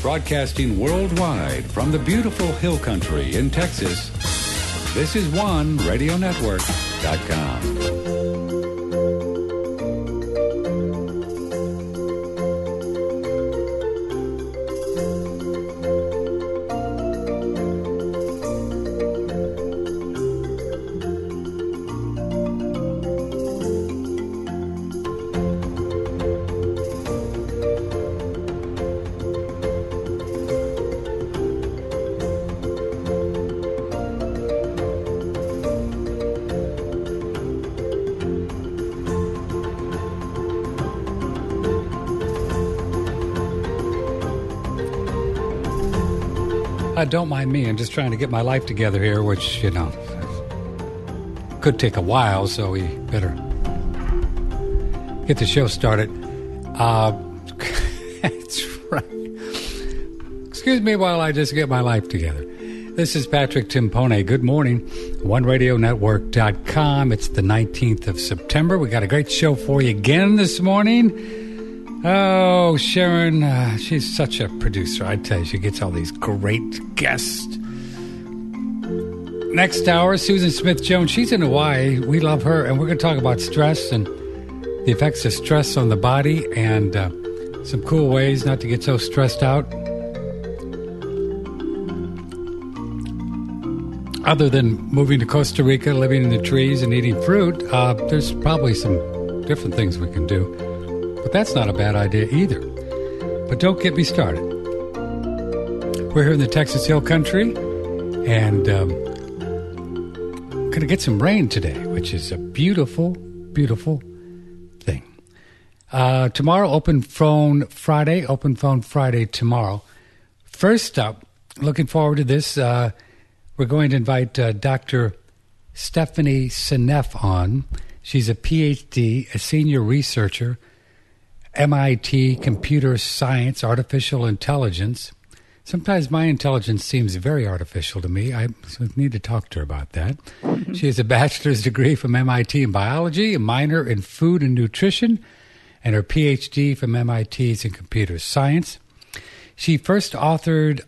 Broadcasting worldwide from the beautiful hill country in Texas, this is OneRadioNetwork.com. Don't mind me. I'm just trying to get my life together here, which, could take a while, so we better get the show started. That's right. Excuse me while I just get my life together. This is Patrick Timpone. Good morning. OneRadioNetwork.com. It's the 19th of September. We got a great show for you again this morning. Oh, Sharon, she's such a producer. I tell you, she gets all these great guests. Next hour, Susan Smith-Jones. She's in Hawaii. We love her, and we're going to talk about stress and the effects of stress on the body and some cool ways not to get so stressed out. Other than moving to Costa Rica, living in the trees, and eating fruit, there's probably some different things we can do. But that's not a bad idea either. But don't get me started. We're here in the Texas Hill Country, and going to get some rain today, which is a beautiful, beautiful thing. Tomorrow, Open Phone Friday tomorrow. First up, looking forward to this, we're going to invite Dr. Stephanie Seneff on. She's a PhD, a senior researcher, MIT Computer Science, Artificial Intelligence. Sometimes my intelligence seems very artificial to me. I need to talk to her about that. She has a bachelor's degree from MIT in biology, a minor in food and nutrition, and her PhD from MIT's in computer science. She first authored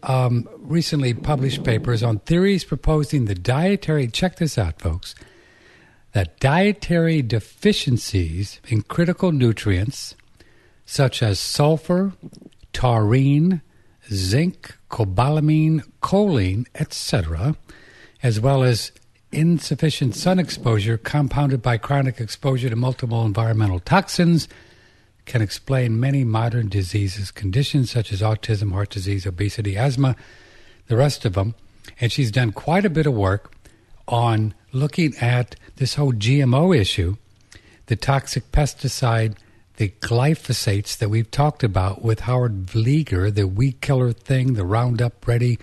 recently published papers on theories proposing the dietary, check this out, folks, that dietary deficiencies in critical nutrients such as sulfur, taurine, zinc, cobalamin, choline, etc., as well as insufficient sun exposure compounded by chronic exposure to multiple environmental toxins, can explain many modern diseases, conditions such as autism, heart disease, obesity, asthma, the rest of them. And she's done quite a bit of work on looking at this whole GMO issue, the toxic pesticide, the glyphosates that we've talked about with Howard Vlieger, the weed killer thing, the Roundup Ready,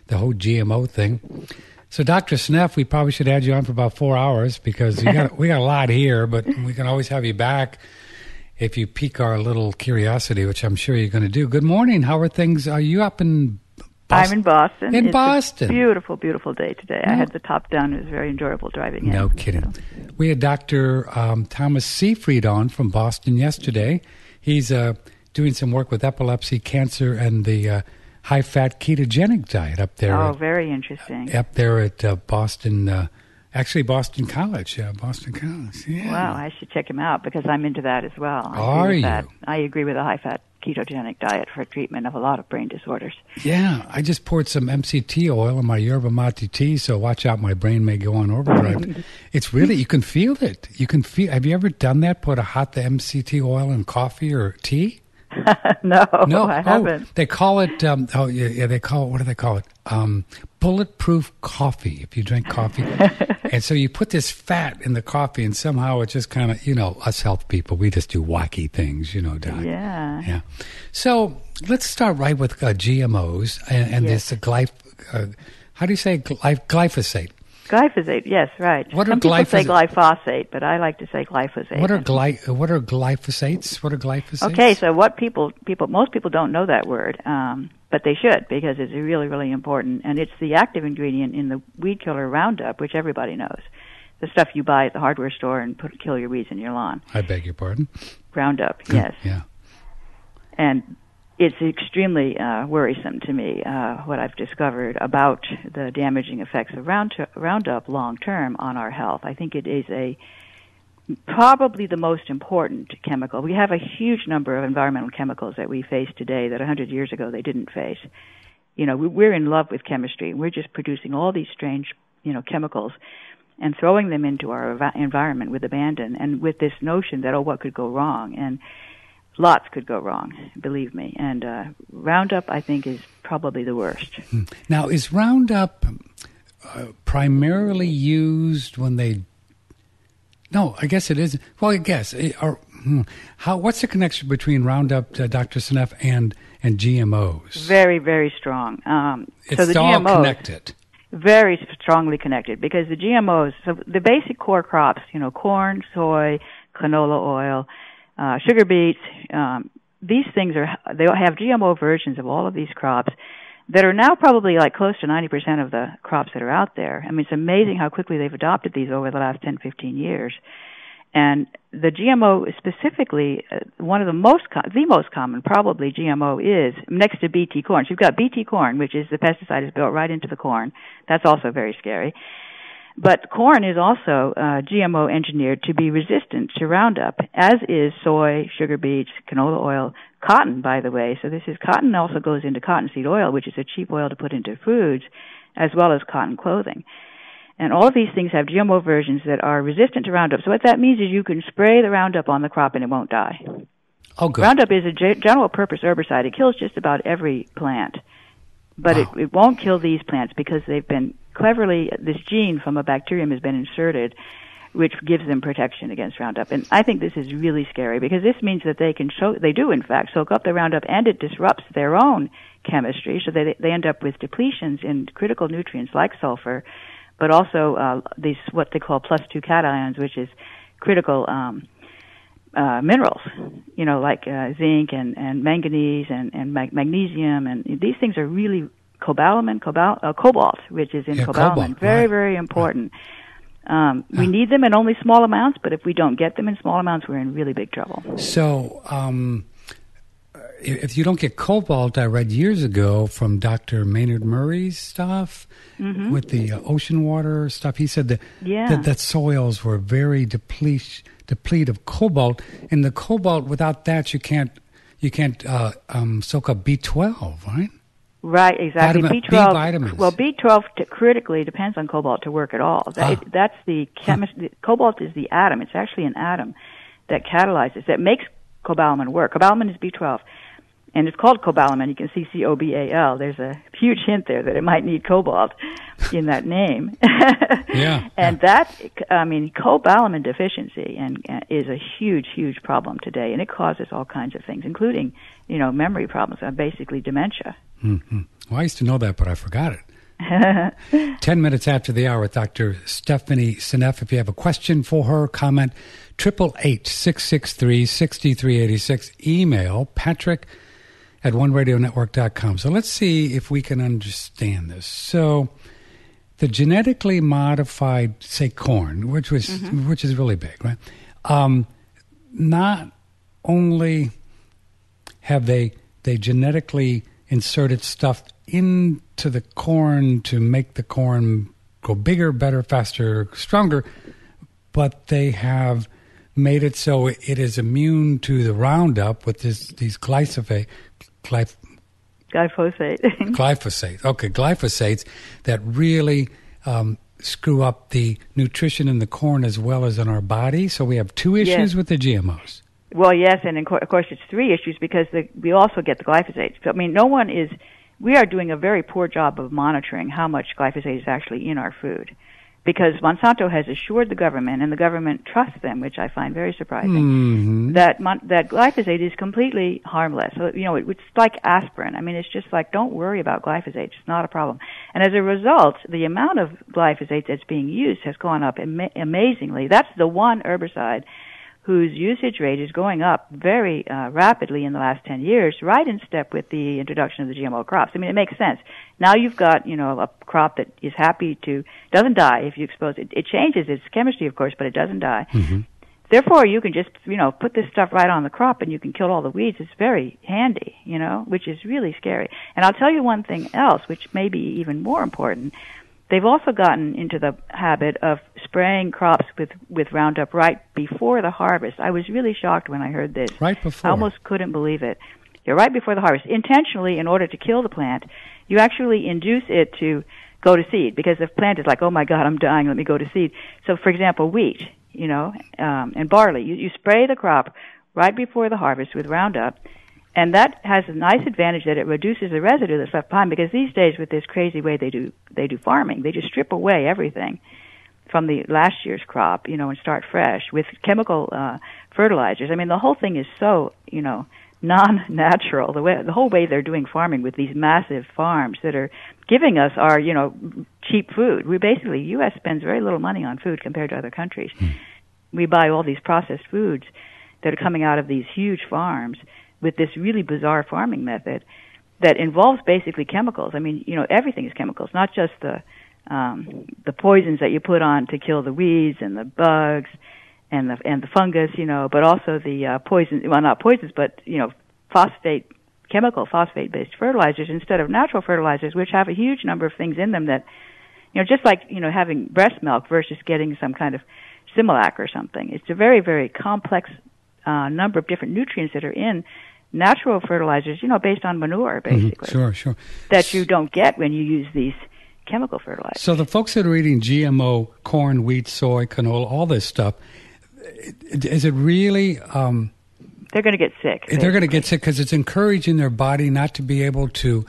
the whole GMO thing. So, Dr. Seneff, we probably should add you on for about 4 hours because we got a lot here, but we can always have you back if you pique our little curiosity, which I'm sure you're going to do. Good morning. How are things? Are you up in Boston? I'm in Boston. In Boston. A beautiful, beautiful day today. I had the top down. It was very enjoyable driving in. No kidding. So. We had Dr. Thomas Seyfried on from Boston yesterday. He's doing some work with epilepsy, cancer, and the high-fat ketogenic diet up there. Oh, very interesting. Up there at Boston, actually Boston College. Boston College, yeah. Wow, I should check him out because I'm into that as well. Are you? I agree with a high-fat ketogenic diet for treatment of a lot of brain disorders. Yeah, I just poured some MCT oil in my yerba mate tea, so watch out, my brain may go on overdrive. It's really, you can feel it. Have you ever done that, put the MCT oil in coffee or tea? No, I haven't. They call it, what do they call it? Bulletproof coffee, if you drink coffee. And so you put this fat in the coffee, and somehow it just kind of, us health people, we just do wacky things, Doc. Yeah. So let's start right with GMOs and yes. This how do you say glyphosate? Glyphosate, yes, right. Some people say glyphosate, but I like to say glyphosate. What are glyphosates? What are glyphosates? Okay, so most people don't know that word, but they should because it's really, really important, and it's the active ingredient in the weed killer Roundup, which everybody knows. The stuff you buy at the hardware store and kill your weeds in your lawn. I beg your pardon? Roundup, yes. Yeah. And it's extremely worrisome to me what I've discovered about the damaging effects of Roundup long term on our health. I think it is probably the most important chemical. We have a huge number of environmental chemicals that we face today that 100 years ago they didn't face. We're in love with chemistry. We're just producing all these strange, chemicals and throwing them into our environment with abandon and with this notion that, what could go wrong? And lots could go wrong, believe me. And Roundup, I think, is probably the worst. Now, is Roundup primarily used when they... No, I guess it is. Well, I guess. What's the connection between Roundup, Dr. Seneff, and GMOs? Very, very strong. It's all GMOs, connected. Very strongly connected, because the GMOs, so the basic core crops, corn, soy, canola oil, sugar beets, these things they have GMO versions of all of these crops that are now probably like close to 90% of the crops that are out there. I mean, it's amazing how quickly they've adopted these over the last 10, 15 years. And the GMO specifically, one of the most common probably GMO is next to BT corn. So you've got BT corn, which is the pesticide is built right into the corn. That's also very scary. But corn is also GMO engineered to be resistant to Roundup, as is soy, sugar beets, canola oil, cotton, by the way. So cotton also goes into cottonseed oil, which is a cheap oil to put into foods, as well as cotton clothing. And all of these things have GMO versions that are resistant to Roundup. So what that means is you can spray the Roundup on the crop and it won't die. Oh, good. Roundup is a general purpose herbicide. It kills just about every plant. But it won't kill these plants because they've been cleverly, this gene from a bacterium has been inserted, which gives them protection against Roundup. And I think this is really scary, because this means that they do in fact soak up the Roundup, and it disrupts their own chemistry, so they end up with depletions in critical nutrients like sulfur, but also these what they call +2 cations, which is critical minerals, like zinc and manganese and magnesium, and these things are really cobalamin, cobalt, which is in cobalamin, cobalt, very, right. very important. We need them in only small amounts, but if we don't get them in small amounts, we're in really big trouble. So, if you don't get cobalt, I read years ago from Dr. Maynard Murray's stuff with the ocean water stuff. He said that soils were very deplete of cobalt, and the cobalt, without that you can't soak up B12, right? Right, exactly. B vitamins. Well, B12 critically depends on cobalt to work at all. That's the chemistry. Cobalt is the atom. It's actually an atom that catalyzes, that makes cobalamin work. Cobalamin is B12. And it's called cobalamin. You can see C-O-B-A-L. There's a huge hint there that it might need cobalt in that name. And cobalamin deficiency is a huge, huge problem today, and it causes all kinds of things, including, memory problems, basically dementia. Mm-hmm. Well, I used to know that, but I forgot it. 10 minutes after the hour with Dr. Stephanie Seneff. If you have a question for her, comment, 888-663-6386. Email patrick@oneradionetwork.com. So let's see if we can understand this. So the genetically modified, say, corn, which is really big, right? Not only have they genetically inserted stuff into the corn to make the corn go bigger, better, faster, stronger, but they have made it so it is immune to the Roundup with these glyphosate. Okay, glyphosates that really screw up the nutrition in the corn as well as in our body. So we have two issues with the GMOs. Well, yes, and of course it's three issues, because we also get the glyphosate. I mean, we are doing a very poor job of monitoring how much glyphosate is actually in our food, because Monsanto has assured the government, and the government trusts them, which I find very surprising, that glyphosate is completely harmless. So, it's like aspirin. I mean, it's just like, don't worry about glyphosate. It's not a problem. And as a result, the amount of glyphosate that's being used has gone up amazingly. That's the one herbicide whose usage rate is going up very rapidly in the last 10 years, right in step with the introduction of the GMO crops. I mean, it makes sense. Now you've got, a crop that is doesn't die if you expose it. It changes its chemistry, of course, but it doesn't die. Therefore, you can just, put this stuff right on the crop and you can kill all the weeds. It's very handy, which is really scary. And I'll tell you one thing else, which may be even more important. They've also gotten into the habit of spraying crops with Roundup right before the harvest. I was really shocked when I heard this. Right before. I almost couldn't believe it. You're right before the harvest. Intentionally, in order to kill the plant, you actually induce it to go to seed, because the plant is like, oh my God, I'm dying, let me go to seed. So, for example, wheat, and barley. You spray the crop right before the harvest with Roundup, and that has a nice advantage that it reduces the residue that's left behind, because these days with this crazy way they do farming, they just strip away everything from the last year's crop, and start fresh with chemical fertilizers. I mean, the whole thing is so, non-natural. The whole way they're doing farming with these massive farms that are giving us our, cheap food. We basically, U.S. spends very little money on food compared to other countries. We buy all these processed foods that are coming out of these huge farms with this really bizarre farming method that involves basically chemicals. I mean, everything is chemicals, not just the poisons that you put on to kill the weeds and the bugs and the fungus, but also the poison, well, not poisons, but, phosphate-based fertilizers instead of natural fertilizers, which have a huge number of things in them that, just like, having breast milk versus getting some kind of Similac or something. It's a very, very complex number of different nutrients that are in natural fertilizers, based on manure, basically. Mm-hmm. Sure. That you don't get when you use these chemical fertilizers. So the folks that are eating GMO, corn, wheat, soy, canola, all this stuff, is it really... they're going to get sick. Basically. They're going to get sick because it's encouraging their body not to be able to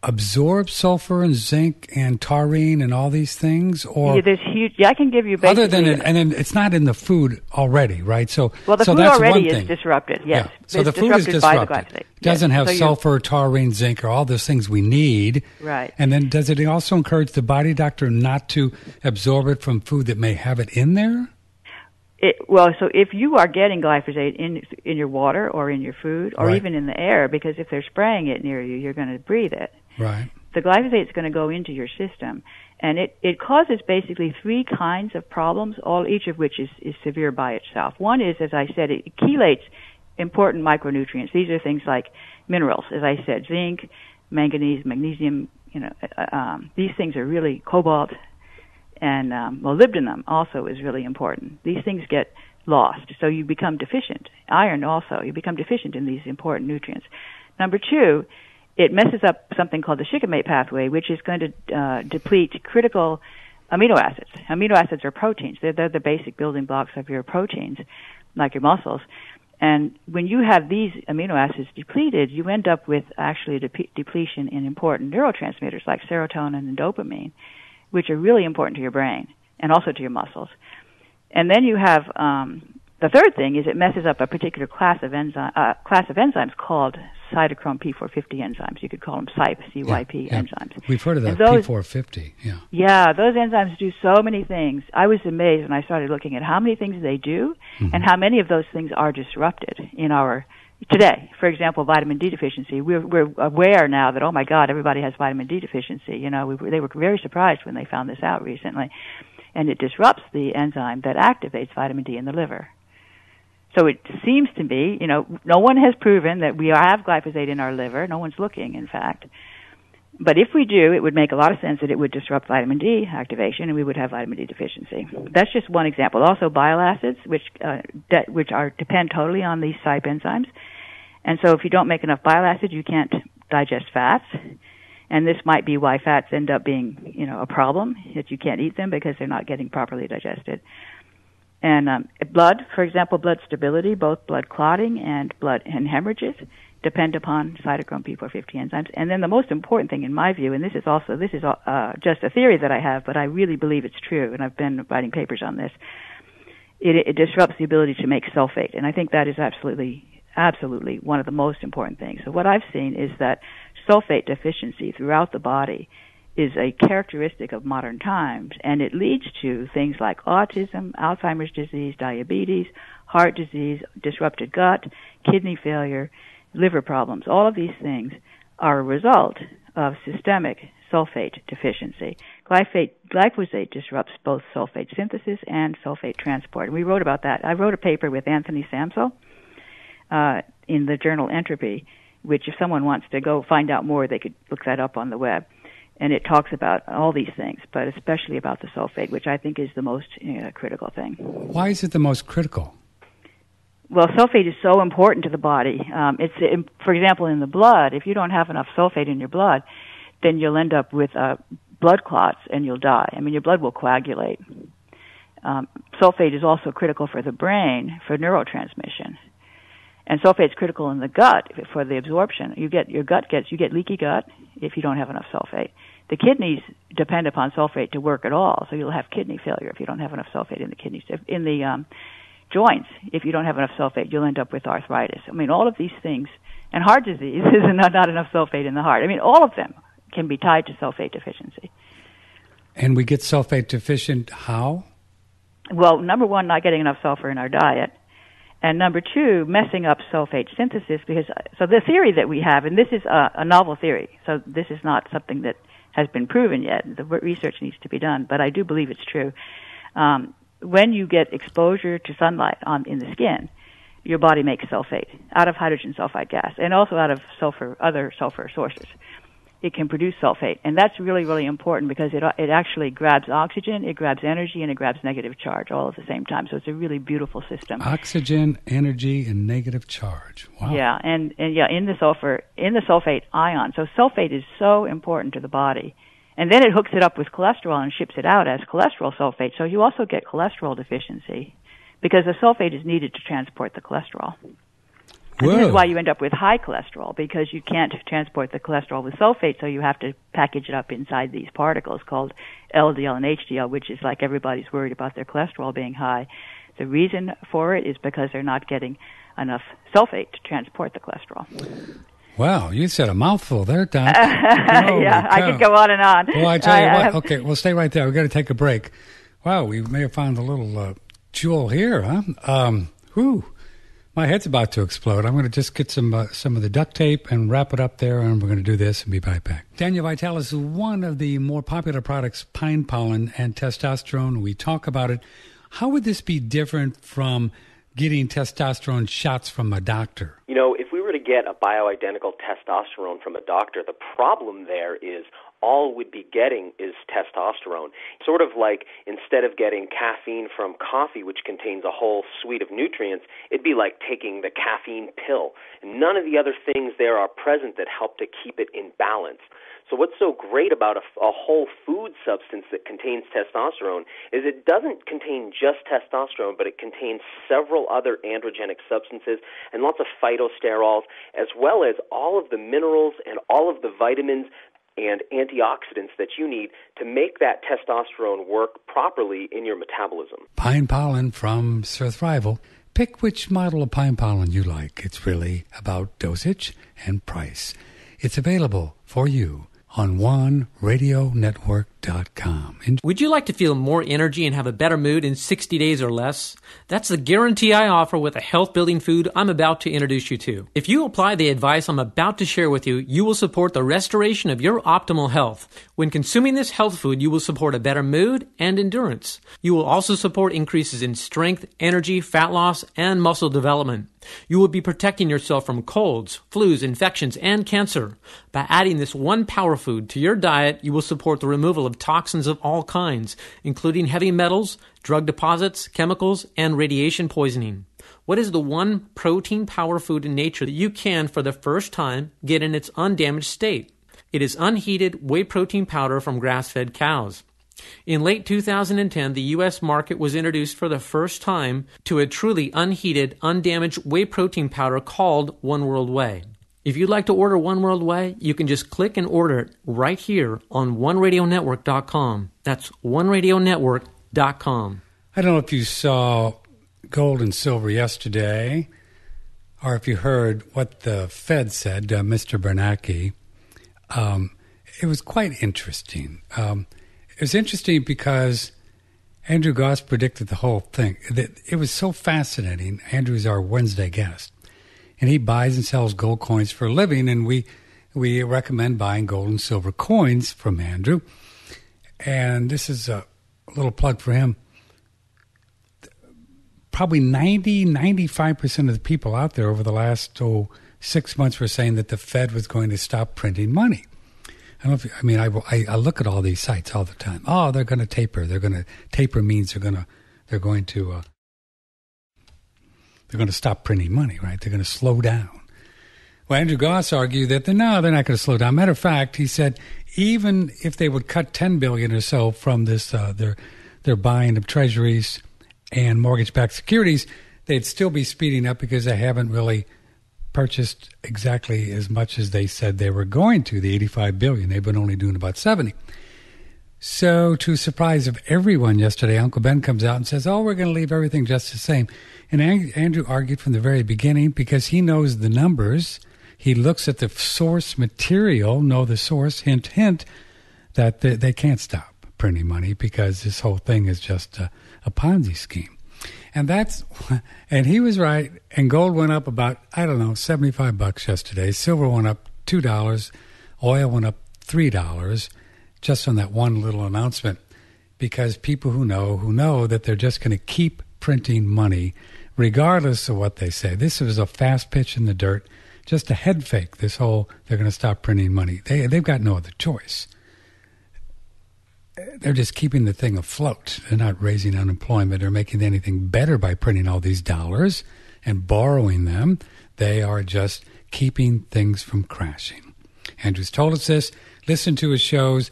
absorb sulfur and zinc and taurine and all these things, or there's huge. I can give you basically. Other than it, and then it's not in the food already, right? So the food that's already one is thing. Disrupted. Yes. Yeah. So it's the food is disrupted. By the glyphosate. It doesn't have so sulfur, taurine, zinc, or all those things we need. Right. And then does it also encourage the body, doctor, not to absorb it from food that may have it in there? So if you are getting glyphosate in your water or in your food or even in the air, because if they're spraying it near you, you're going to breathe it. Right. The glyphosate is going to go into your system, and it causes basically three kinds of problems, each of which is severe by itself. One is, as I said, it chelates important micronutrients. These are things like minerals, as I said, zinc, manganese, magnesium. These things are really cobalt, and molybdenum also is really important. These things get lost, so you become deficient. Iron also, you become deficient in these important nutrients. Number two, it messes up something called the shikimate pathway, which is going to deplete critical amino acids. Amino acids are proteins. They're the basic building blocks of your proteins, like your muscles. And when you have these amino acids depleted, you end up with actually a depletion in important neurotransmitters like serotonin and dopamine, which are really important to your brain and also to your muscles. And then you have the third thing is it messes up a particular class of enzymes called cytochrome P450 enzymes. You could call them CYP enzymes. We've heard of that, P450, Yeah, those enzymes do so many things. I was amazed when I started looking at how many things they do and how many of those things are disrupted in our today. For example, vitamin D deficiency. We're aware now that, oh my God, everybody has vitamin D deficiency. They were very surprised when they found this out recently. And it disrupts the enzyme that activates vitamin D in the liver. So it seems to me, no one has proven that we have glyphosate in our liver. No one's looking, in fact. But if we do, it would make a lot of sense that it would disrupt vitamin D activation, and we would have vitamin D deficiency. That's just one example. Also, bile acids, which depend totally on these CYP enzymes. And so if you don't make enough bile acids, you can't digest fats. And this might be why fats end up being, a problem, that you can't eat them because they're not getting properly digested. And blood, for example, blood stability, both blood clotting and and hemorrhages depend upon cytochrome P450 enzymes. And then the most important thing, in my view, and this is just a theory that I have, but I really believe it's true, and I've been writing papers on this. It disrupts the ability to make sulfate, and I think that is absolutely one of the most important things. So what I've seen is that sulfate deficiency throughout the body is a characteristic of modern times, and it leads to things like autism, Alzheimer's disease, diabetes, heart disease, disrupted gut, kidney failure, liver problems. All of these things are a result of systemic sulfate deficiency. Glyphosate disrupts both sulfate synthesis and sulfate transport. And we wrote about that. I wrote a paper with Anthony Samsel in the journal Entropy, which if someone wants to go find out more, they could look that up on the web. And it talks about all these things, but especially about the sulfate, which I think is the most critical thing. Why is it the most critical? Well, sulfate is so important to the body. For example, in the blood, if you don't have enough sulfate in your blood, then you'll end up with blood clots and you'll die. I mean, your blood will coagulate. Sulfate is also critical for the brain, for neurotransmission. And sulfate's critical in the gut for the absorption. You get leaky gut if you don't have enough sulfate. The kidneys depend upon sulfate to work at all, so you'll have kidney failure if you don't have enough sulfate in the kidneys. In the joints, if you don't have enough sulfate, you'll end up with arthritis. I mean, all of these things, and heart disease is not enough sulfate in the heart. I mean, all of them can be tied to sulfate deficiency. And we get sulfate deficient how? Well, number one, not getting enough sulfur in our diet. And number two, messing up sulfate synthesis, so the theory that we have, and this is a novel theory, so this is not something that has been proven yet. The research needs to be done, but I do believe it's true. When you get exposure to sunlight in the skin, your body makes sulfate out of hydrogen sulfide gas and also out of other sulfur sources. It can produce sulfate, and that's really, really important because it actually grabs oxygen, it grabs energy, and it grabs negative charge all at the same time. So it's a really beautiful system. Oxygen, energy, and negative charge. Wow. Yeah, and in the sulfate ion. So sulfate is so important to the body, and then it hooks it up with cholesterol and ships it out as cholesterol sulfate. So you also get cholesterol deficiency because the sulfate is needed to transport the cholesterol. And this is why you end up with high cholesterol, because you can't transport the cholesterol with sulfate, so you have to package it up inside these particles called LDL and HDL, which is like everybody's worried about their cholesterol being high. The reason for it is because they're not getting enough sulfate to transport the cholesterol. Wow, you said a mouthful there, Don. Yeah, I could go on and on. Well, I tell you what. Okay, well, stay right there. We've got to take a break. Wow, we may have found a little jewel here, huh? My head's about to explode. I'm going to just get some of the duct tape and wrap it up there, and we're going to do this and be right back. Daniel Vitalis is one of the more popular products, pine pollen and testosterone. We talk about it. How would this be different from getting testosterone shots from a doctor? You know, if we were to get a bioidentical testosterone from a doctor, the problem there is all we'd be getting is testosterone. Sort of like instead of getting caffeine from coffee, which contains a whole suite of nutrients, it'd be like taking the caffeine pill. And none of the other things there are present that help to keep it in balance. So what's so great about a whole food substance that contains testosterone is it doesn't contain just testosterone, but it contains several other androgenic substances and lots of phytosterols, as well as all of the minerals and all of the vitamins and antioxidants that you need to make that testosterone work properly in your metabolism. Pine pollen from Surthrival. Pick which model of pine pollen you like. It's really about dosage and price. It's available for you on OneRadioNetwork.com. Would you like to feel more energy and have a better mood in 60 days or less? That's the guarantee I offer with a health-building food I'm about to introduce you to. If you apply the advice I'm about to share with you, you will support the restoration of your optimal health. When consuming this health food, you will support a better mood and endurance. You will also support increases in strength, energy, fat loss, and muscle development. You will be protecting yourself from colds, flus, infections, and cancer. By adding this one power food to your diet, you will support the removal of toxins of all kinds, including heavy metals, drug deposits, chemicals, and radiation poisoning. What is the one protein power food in nature that you can, for the first time, get in its undamaged state? It is unheated whey protein powder from grass-fed cows. In late 2010, the U.S. market was introduced for the first time to a truly unheated, undamaged whey protein powder called One World Whey. If you'd like to order One World Whey, you can just click and order it right here on OneRadioNetwork.com. That's OneRadioNetwork.com. I don't know if you saw gold and silver yesterday, or if you heard what the Fed said, Mr. Bernanke. It was quite interesting. It was interesting because Andrew Goss predicted the whole thing. It was so fascinating. Andrew's our Wednesday guest, and he buys and sells gold coins for a living, and we recommend buying gold and silver coins from Andrew. and this is a little plug for him. Probably 95% of the people out there over the last 6 months were saying that the Fed was going to stop printing money. I look at all these sites all the time. Oh, they're going to taper. Taper means they're going to stop printing money, right? They're going to slow down. Well, Andrew Goss argued that they're not going to slow down. Matter of fact, he said even if they would cut $10 billion or so from this, their buying of treasuries and mortgage-backed securities, they'd still be speeding up because they haven't really purchased exactly as much as they said they were going to, the $85 billion. They've been only doing about 70. So, to the surprise of everyone yesterday, Uncle Ben comes out and says, we're going to leave everything just the same. And Andrew argued from the very beginning because he knows the numbers. He looks at the source material, know the source, hint, hint, that they can't stop printing money because this whole thing is just a Ponzi scheme. And he was right. And gold went up about, $75 yesterday. Silver went up $2. Oil went up $3 just on that one little announcement, because people who know that they're just going to keep printing money regardless of what they say. This was a fast pitch in the dirt, just a head fake, this whole they're going to stop printing money. They've got no other choice. They're just keeping the thing afloat. They're not raising unemployment or making anything better by printing all these dollars and borrowing them. They are just keeping things from crashing. Andrew's told us this. Listen to his shows.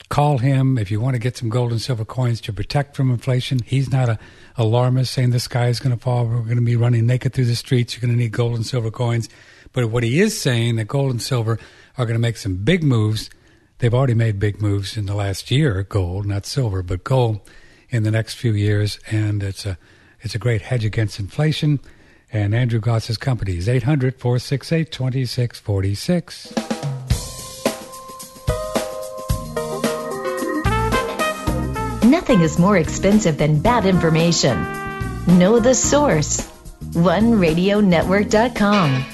Call him if you want to get some gold and silver coins to protect from inflation. He's not an alarmist saying the sky is going to fall. We're going to be running naked through the streets. You're going to need gold and silver coins. But what he is saying that gold and silver are going to make some big moves. They've already made big moves in the last year, gold, not silver, but gold in the next few years. And it's a great hedge against inflation. And Andrew Goss's company is 800-468-2646. Nothing is more expensive than bad information. Know the source. OneRadioNetwork.com.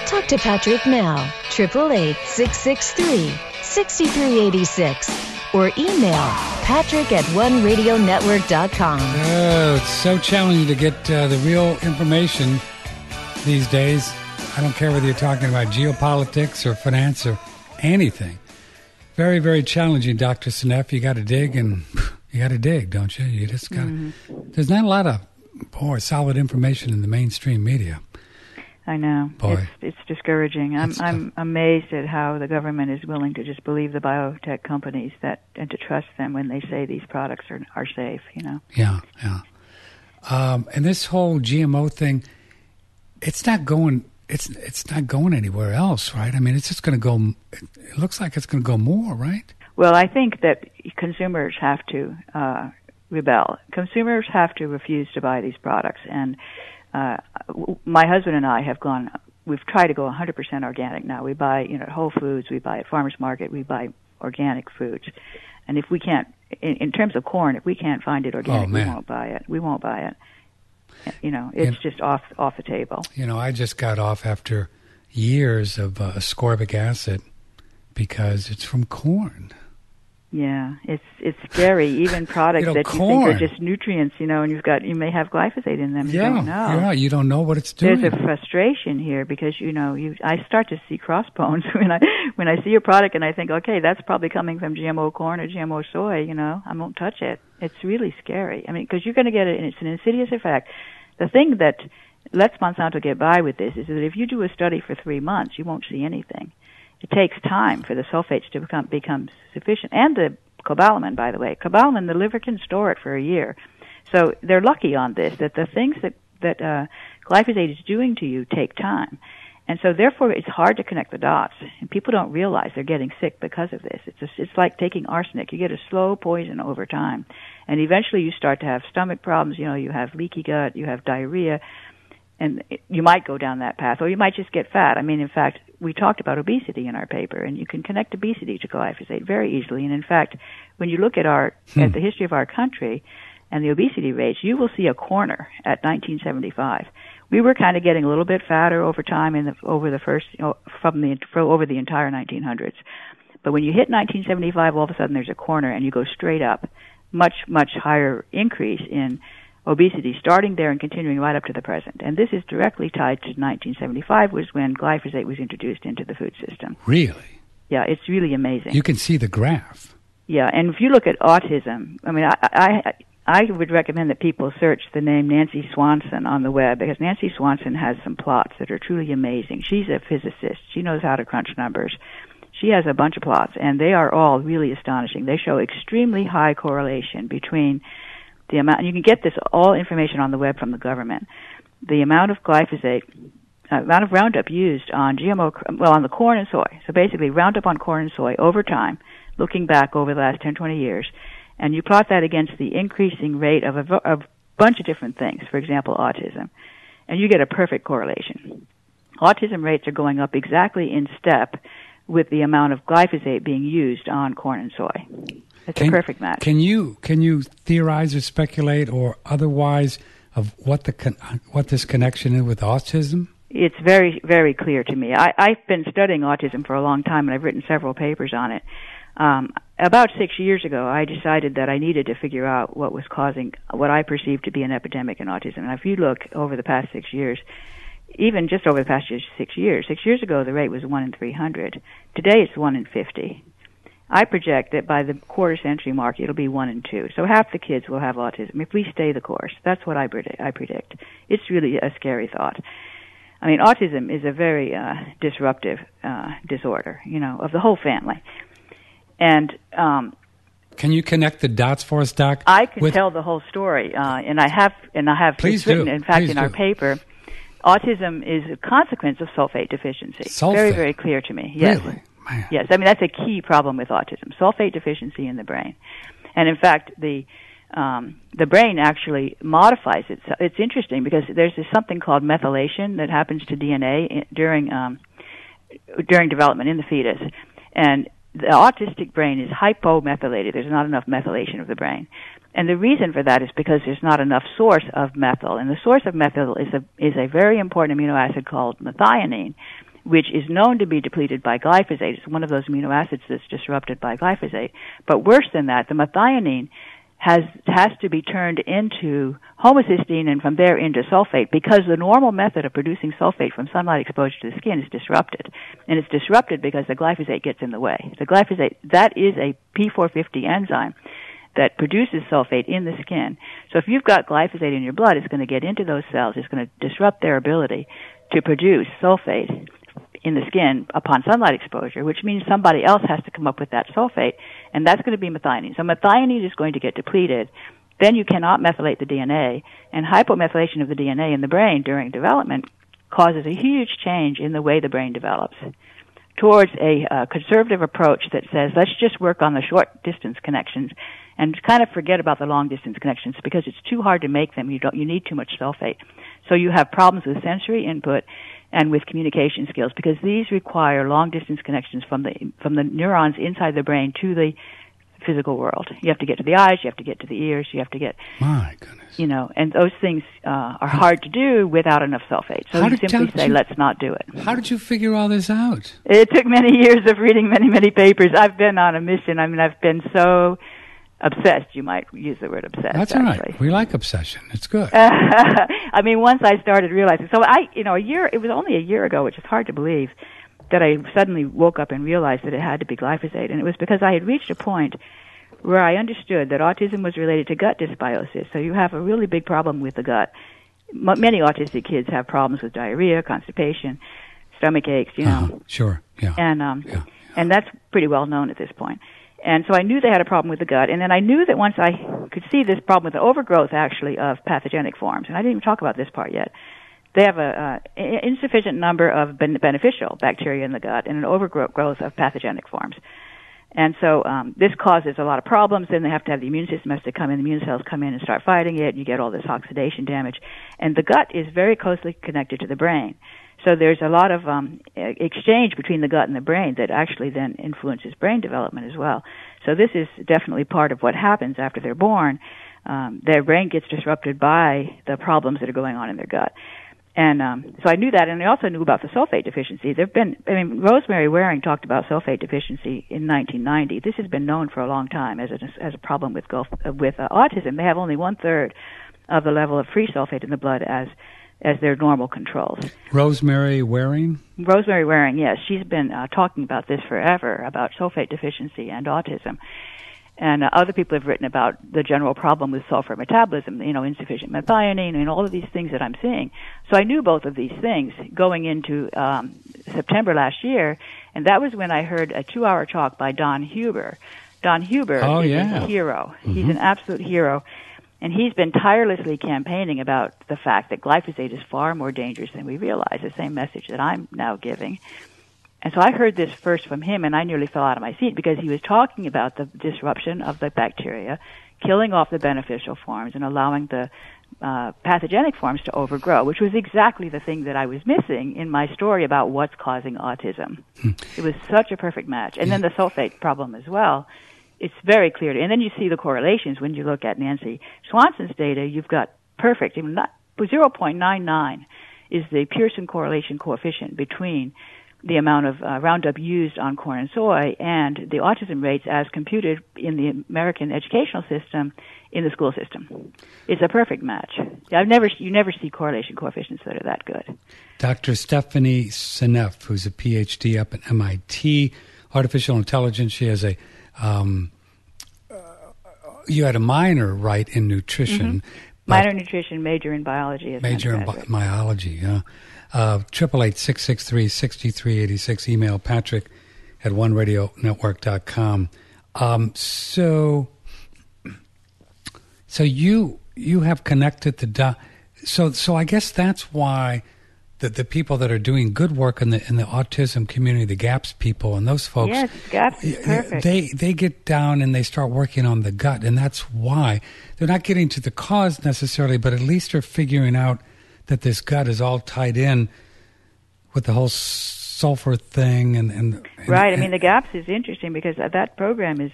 Talk to Patrick now, 888-663-6386, or email patrick@OneRadioNetwork.com. Oh, it's so challenging to get the real information these days. I don't care whether you're talking about geopolitics or finance or anything. Very, very challenging, Dr. Seneff. You got to dig, and you got to dig, don't you? You just got to. There's not a lot of solid information in the mainstream media. I know. Boy. It's discouraging. I'm amazed at how the government is willing to just believe the biotech companies and to trust them when they say these products are safe, Yeah. And this whole GMO thing, it's not going anywhere else, right? I mean, it's just going to go, it looks like it's going to go more, right? Well, I think that consumers have to rebel. Consumers have to refuse to buy these products. And my husband and I we've tried to go 100% organic now. We buy, at Whole Foods, we buy at Farmers Market, we buy organic foods. And if we can't, in terms of corn, if we can't find it organic, we won't buy it. We won't buy it. It's just off the table. I just got off after years of ascorbic acid because it's from corn. Yeah, it's scary. Even products that corn. You think are just nutrients, and you may have glyphosate in them. You don't know. Yeah, you don't know what it's doing. There's a frustration here because I start to see crossbones when I see a product and I think, okay, that's probably coming from GMO corn or GMO soy. I won't touch it. It's really scary. I mean, because you're going to get it, and it's an insidious effect. The thing that lets Monsanto get by with this is that if you do a study for 3 months, you won't see anything. It takes time for the sulfates to become sufficient. And the cobalamin, by the way. Cobalamin, the liver can store it for a year. So they're lucky on this, that the things that glyphosate is doing to you take time. And so therefore it's hard to connect the dots. And people don't realize they're getting sick because of this. It's like taking arsenic. You get a slow poison over time. And eventually you start to have stomach problems. You have leaky gut, you have diarrhea. And you might go down that path, or you might just get fat. I mean, in fact, we talked about obesity in our paper, and you can connect obesity to glyphosate very easily. And in fact, when you look at at the history of our country and the obesity rates, you will see a corner at 1975. We were kind of getting a little bit fatter over time over the entire 1900s. But when you hit 1975, all of a sudden there's a corner and you go straight up. Much, much higher increase in obesity starting there and continuing right up to the present. And this is directly tied to 1975, was when glyphosate was introduced into the food system. Really? Yeah, it's really amazing. You can see the graph. Yeah, and if you look at autism, I mean, I would recommend that people search the name Nancy Swanson on the web, because Nancy Swanson has some plots that are truly amazing. She's a physicist. She knows how to crunch numbers. She has a bunch of plots, and they are all really astonishing. They show extremely high correlation between the amount, and you can get this all information on the web from the government, the amount of glyphosate, amount of Roundup used on on the corn and soy. So basically Roundup on corn and soy over time, looking back over the last 10, 20 years, and you plot that against the increasing rate of a bunch of different things, for example, autism, and you get a perfect correlation. Autism rates are going up exactly in step with the amount of glyphosate being used on corn and soy. It's a perfect match. Can you theorize or speculate or otherwise of what this connection is with autism? It's very, very clear to me. I've been studying autism for a long time, and I've written several papers on it. About 6 years ago, I decided that I needed to figure out what was causing what I perceived to be an epidemic in autism. And if you look over the past 6 years, even just over the past 6 years, 6 years ago the rate was 1 in 300. Today it's 1 in 50. I project that by the quarter century mark it'll be 1 in 2. So half the kids will have autism if we stay the course. That's what I predict. It's really a scary thought. I mean, autism is a very disruptive disorder, of the whole family. And can you connect the dots for us, Doc? I can tell the whole story, and I have Please written, do. in fact, Please in our paper. Autism is a consequence of sulfate deficiency. Sulfate? Very, very clear to me. Yes. Really? Man. Yes. I mean, that's a key problem with autism, sulfate deficiency in the brain. And in fact, the brain actually modifies it. So it's interesting because there's something called methylation that happens to DNA during development in the fetus. And the autistic brain is hypomethylated. There's not enough methylation of the brain. And the reason for that is because there's not enough source of methyl. And the source of methyl is a very important amino acid called methionine, which is known to be depleted by glyphosate. It's one of those amino acids that's disrupted by glyphosate. But worse than that, the methionine has to be turned into homocysteine and from there into sulfate, because the normal method of producing sulfate from sunlight exposure to the skin is disrupted. And it's disrupted because the glyphosate gets in the way. The glyphosate, that is a P450 enzyme that produces sulfate in the skin. So if you've got glyphosate in your blood, it's going to get into those cells. It's going to disrupt their ability to produce sulfate in the skin upon sunlight exposure, which means somebody else has to come up with that sulfate, and that's going to be methionine. So methionine is going to get depleted. Then you cannot methylate the DNA, and hypomethylation of the DNA in the brain during development causes a huge change in the way the brain develops towards a conservative approach that says, let's just work on the short-distance connections and kind of forget about the long-distance connections because it's too hard to make them. You need too much sulfate. So you have problems with sensory input and with communication skills because these require long-distance connections from the neurons inside the brain to the physical world. You have to get to the eyes, you have to get to the ears, you have to get... My goodness. And those things are hard to do without enough sulfate. So you simply say, let's not do it. How did you figure all this out? It took many years of reading many, many papers. I've been on a mission. I mean, I've been so obsessed, you might use the word obsessed. That's all right. We like obsession. It's good. I mean, once I started realizing, so it was only a year ago, which is hard to believe, that I suddenly woke up and realized that it had to be glyphosate. And it was because I had reached a point where I understood that autism was related to gut dysbiosis. So you have a really big problem with the gut. Many autistic kids have problems with diarrhea, constipation, stomach aches, Sure, yeah. And that's pretty well known at this point. And so I knew they had a problem with the gut, and then I knew that once I could see this problem with the overgrowth, actually, of pathogenic forms, and I didn't even talk about this part yet. They have an insufficient number of beneficial bacteria in the gut and an overgrowth of pathogenic forms. And so this causes a lot of problems. Then they have to have the immune system has to come in, the immune cells come in and start fighting it, and you get all this oxidation damage. And the gut is very closely connected to the brain. So there's a lot of exchange between the gut and the brain that actually then influences brain development as well. So this is definitely part of what happens after they're born. Their brain gets disrupted by the problems that are going on in their gut. And so I knew that, and I also knew about the sulfate deficiency. Rosemary Waring talked about sulfate deficiency in 1990. This has been known for a long time as a problem with autism. They have only 1/3 of the level of free sulfate in the blood as their normal controls. Rosemary Waring? Rosemary Waring, yes. She's been talking about this forever, about sulfate deficiency and autism. And other people have written about the general problem with sulfur metabolism, insufficient methionine, and all of these things that I'm seeing. So I knew both of these things going into September last year, and that was when I heard a 2-hour talk by Don Huber. Don Huber is a hero. Mm-hmm. He's an absolute hero. And he's been tirelessly campaigning about the fact that glyphosate is far more dangerous than we realize, the same message that I'm now giving. And so I heard this first from him, and I nearly fell out of my seat because he was talking about the disruption of the bacteria, killing off the beneficial forms and allowing the pathogenic forms to overgrow, which was exactly the thing that I was missing in my story about what's causing autism. It was such a perfect match. And then the sulfate problem as well. It's very clear. And then you see the correlations when you look at Nancy Swanson's data. You've got perfect. 0.99 is the Pearson correlation coefficient between the amount of Roundup used on corn and soy and the autism rates as computed in the American educational system in the school system. It's a perfect match. You never see correlation coefficients that are that good. Dr. Stephanie Seneff, who's a PhD up at MIT, artificial intelligence. She has a you had a minor, right, in nutrition. Mm-hmm. Minor in nutrition, major in biology. Major in biology, yeah. 888-663-6386. Email Patrick at oneradionetwork.com. So you have connected the so I guess that's why the people that are doing good work in the autism community, the GAPS people and those folks, yes, GAPS is perfect. They get down and they start working on the gut, and that's why they're not getting to the cause necessarily, but at least they're figuring out that this gut is all tied in with the whole sulfur thing and right. I mean, the GAPS is interesting because that program is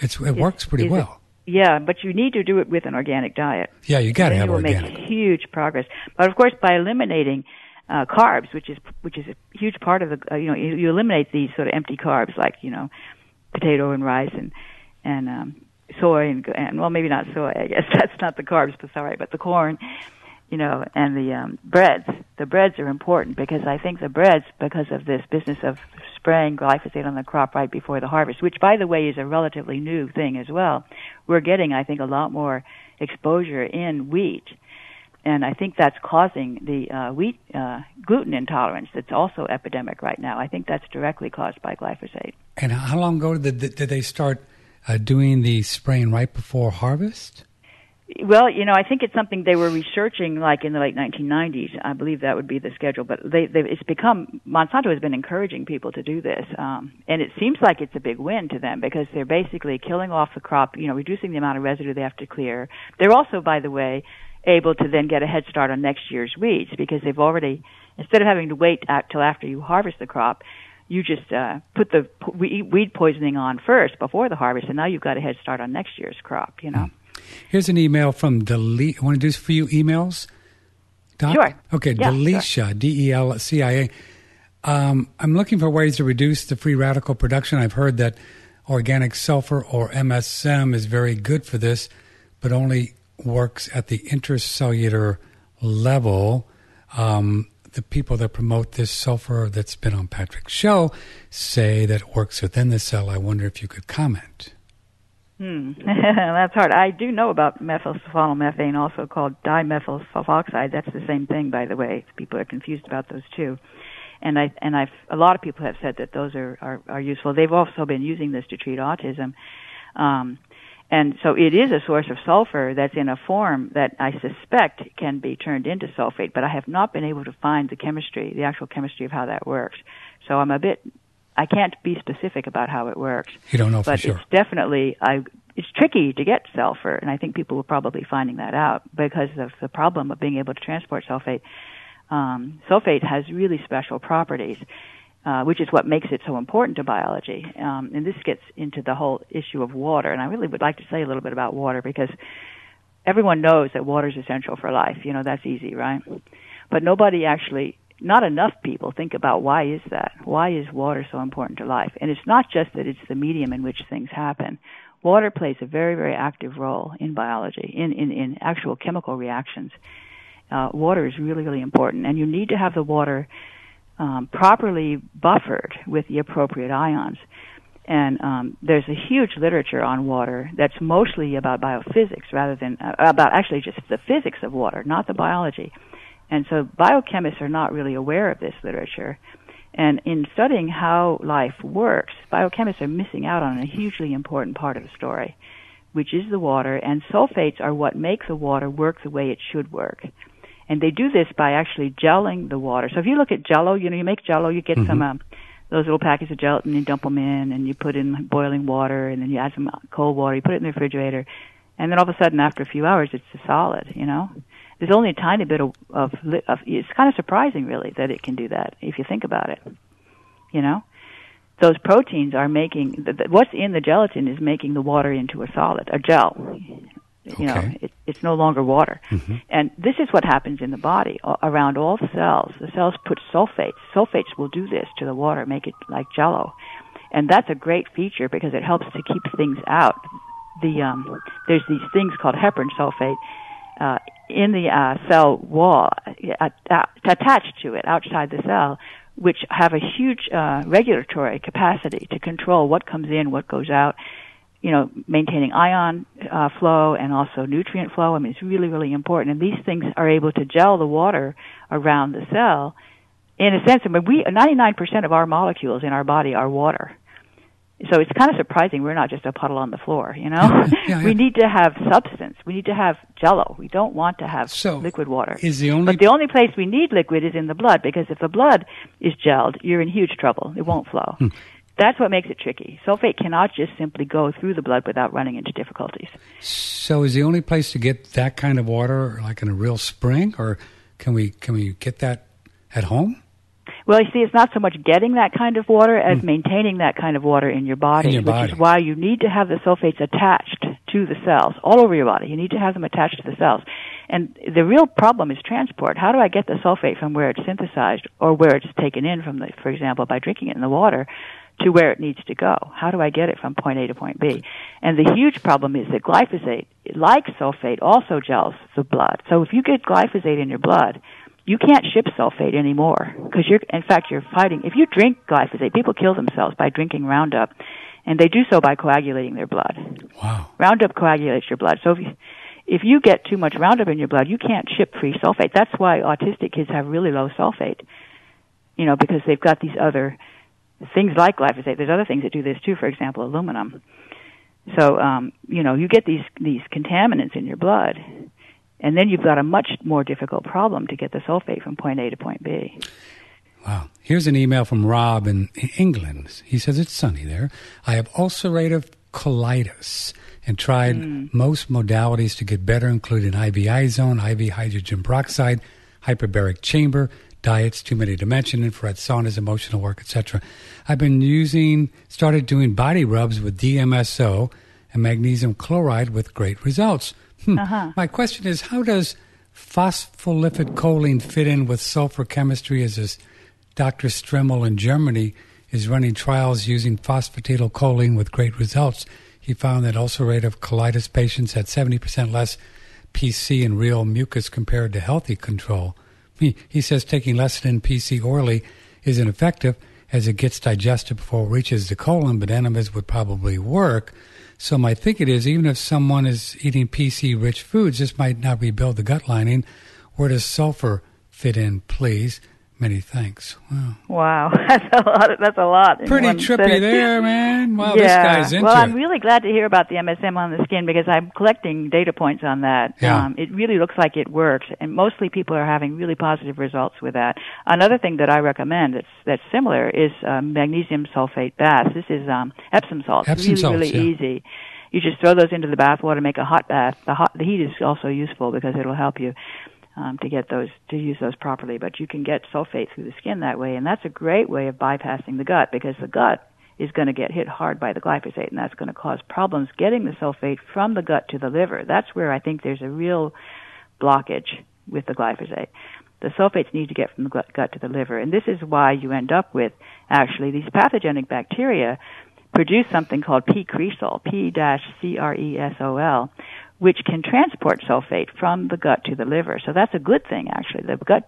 it works pretty well. Yeah, but you need to do it with an organic diet. Yeah, you got to have organic. You will make huge progress. But of course, by eliminating carbs, which is a huge part of the you eliminate these sort of empty carbs like potato and rice and soy and well, maybe not soy. I guess that's not the carbs, but sorry, but the corn, and the breads. The breads are important because I think the breads, because of this business of spraying glyphosate on the crop right before the harvest, which by the way is a relatively new thing as well. We're getting, I think, a lot more exposure in wheat. And I think that's causing the wheat gluten intolerance that's also epidemic right now. I think that's directly caused by glyphosate. And how long ago did they start doing the spraying right before harvest? Well, I think it's something they were researching like in the late 1990s. I believe that would be the schedule. But it's become, Monsanto has been encouraging people to do this. And it seems like it's a big win to them because they're basically killing off the crop, reducing the amount of residue they have to clear. They're also, by the way, able to then get a head start on next year's weeds because they've already, instead of having to wait till after you harvest the crop, you just put the weed poisoning on first before the harvest, and now you've got a head start on next year's crop, Here's an email from Delicia. Want to do a few emails, Doc? Sure. Okay, yeah, Delicia, sure. Delcia. I'm looking for ways to reduce the free radical production. I've heard that organic sulfur or MSM is very good for this, but only works at the intracellular level. The people that promote this sulfur that's been on Patrick's show say that it works within the cell. I wonder if you could comment. That's hard. I do know about methylsulfonomethane, also called dimethyl sulfoxide. That's the same thing, by the way. People are confused about those two. And a lot of people have said that those are useful. They've also been using this to treat autism. And so it is a source of sulfur that's in a form that I suspect can be turned into sulfate, but I have not been able to find the actual chemistry of how that works. So I can't be specific about how it works. You don't know for sure. But it's definitely, it's tricky to get sulfur, and I think people are probably finding that out because of the problem of being able to transport sulfate. Sulfate has really special properties, which is what makes it so important to biology. And this gets into the whole issue of water, and I really would like to say a little bit about water because everyone knows that water is essential for life. That's easy, right? But not enough people think about why is that? Why is water so important to life? And it's not just that it's the medium in which things happen. Water plays a very, very active role in biology, in actual chemical reactions. Water is really, really important, and you need to have the water properly buffered with the appropriate ions. And there's a huge literature on water that's mostly about biophysics rather than about actually just the physics of water, not the biology. And so biochemists are not really aware of this literature. And in studying how life works, biochemists are missing out on a hugely important part of the story, which is the water. And sulfates are what make the water work the way it should work. And they do this by actually gelling the water. So if you look at Jell-O, you make Jell-O, you get some those little packets of gelatin, you dump them in, and you put in boiling water, and then you add some cold water, you put it in the refrigerator, and then all of a sudden, after a few hours, it's a solid, There's only a tiny bit of it's kind of surprising, really, that it can do that, if you think about it, Those proteins are making, what's in the gelatin is making the water into a solid, a gel. It's no longer water. Mm-hmm. And this is what happens in the body around all the cells. The cells put sulfates. Sulfates will do this to the water, make it like Jell-O. And that's a great feature because it helps to keep things out. There's these things called heparin sulfate in the cell wall attached to it outside the cell, which have a huge regulatory capacity to control what comes in, what goes out, maintaining ion flow and also nutrient flow. I mean, it's really, really important. And these things are able to gel the water around the cell. In a sense, 99% of our molecules in our body are water. So it's kind of surprising we're not just a puddle on the floor, Yeah. We need to have substance. We need to have Jell-O. We don't want to have liquid water. But the only place we need liquid is in the blood, because if the blood is gelled, you're in huge trouble. It won't flow. That's what makes it tricky. Sulfate cannot just simply go through the blood without running into difficulties. So is the only place to get that kind of water like in a real spring, or can we get that at home? Well, you see, it's not so much getting that kind of water as maintaining that kind of water in your body, which is why you need to have the sulfates attached to the cells all over your body. You need to have them attached to the cells. And the real problem is transport. How do I get the sulfate from where it's synthesized or where it's taken in from, for example, by drinking it in the water, to where it needs to go? How do I get it from point A to point B? And the huge problem is that glyphosate, like sulfate, also gels the blood. So if you get glyphosate in your blood, you can't ship sulfate anymore, because you're fighting. If you drink glyphosate, people kill themselves by drinking Roundup, and they do so by coagulating their blood. Wow. Roundup coagulates your blood. So if you get too much Roundup in your blood, you can't ship free sulfate. That's why autistic kids have really low sulfate, because they've got these other things like glyphosate. There's other things that do this too, for example, aluminum. So, you get these contaminants in your blood, and then you've got a much more difficult problem to get the sulfate from point A to point B. Wow. Here's an email from Rob in England. He says, it's sunny there. I have ulcerative colitis and tried most modalities to get better, including IV izone, IV hydrogen peroxide, hyperbaric chamber, diets, too many to mention, infrared saunas, emotional work, etc. I've been started doing body rubs with DMSO and magnesium chloride with great results. My question is, how does phospholipid choline fit in with sulfur chemistry, as this Dr. Stremmel in Germany is running trials using phosphatidylcholine with great results? He found that ulcerative colitis patients had 70% less PC and real mucus compared to healthy control. He says taking lecithin PC orally isn't effective as it gets digested before it reaches the colon, but enemas would probably work. So my thinking is, even if someone is eating PC-rich foods, this might not rebuild the gut lining. Where does sulfur fit in, please? Many thanks. Wow. That's a lot. Pretty trippy there, man. Wow, yeah. This guy's into it. Well, I'm really glad to hear about the MSM on the skin, because I'm collecting data points on that. Yeah. It really looks like it works, and mostly people are having really positive results with that. Another thing that I recommend that's similar is magnesium sulfate baths. This is Epsom salts. Epsom really, salts, really easy. You just throw those into the bath water, make a hot bath. The heat is also useful because it'll help you to use those properly. But you can get sulfate through the skin that way, and that's a great way of bypassing the gut, because the gut is going to get hit hard by the glyphosate, and that's going to cause problems getting the sulfate from the gut to the liver. That's where I think there's a real blockage with the glyphosate. The sulfates need to get from the gut to the liver. And this is why you end up with, actually, these pathogenic bacteria produce something called P-cresol, P-cresol, which can transport sulfate from the gut to the liver. So that's a good thing, actually.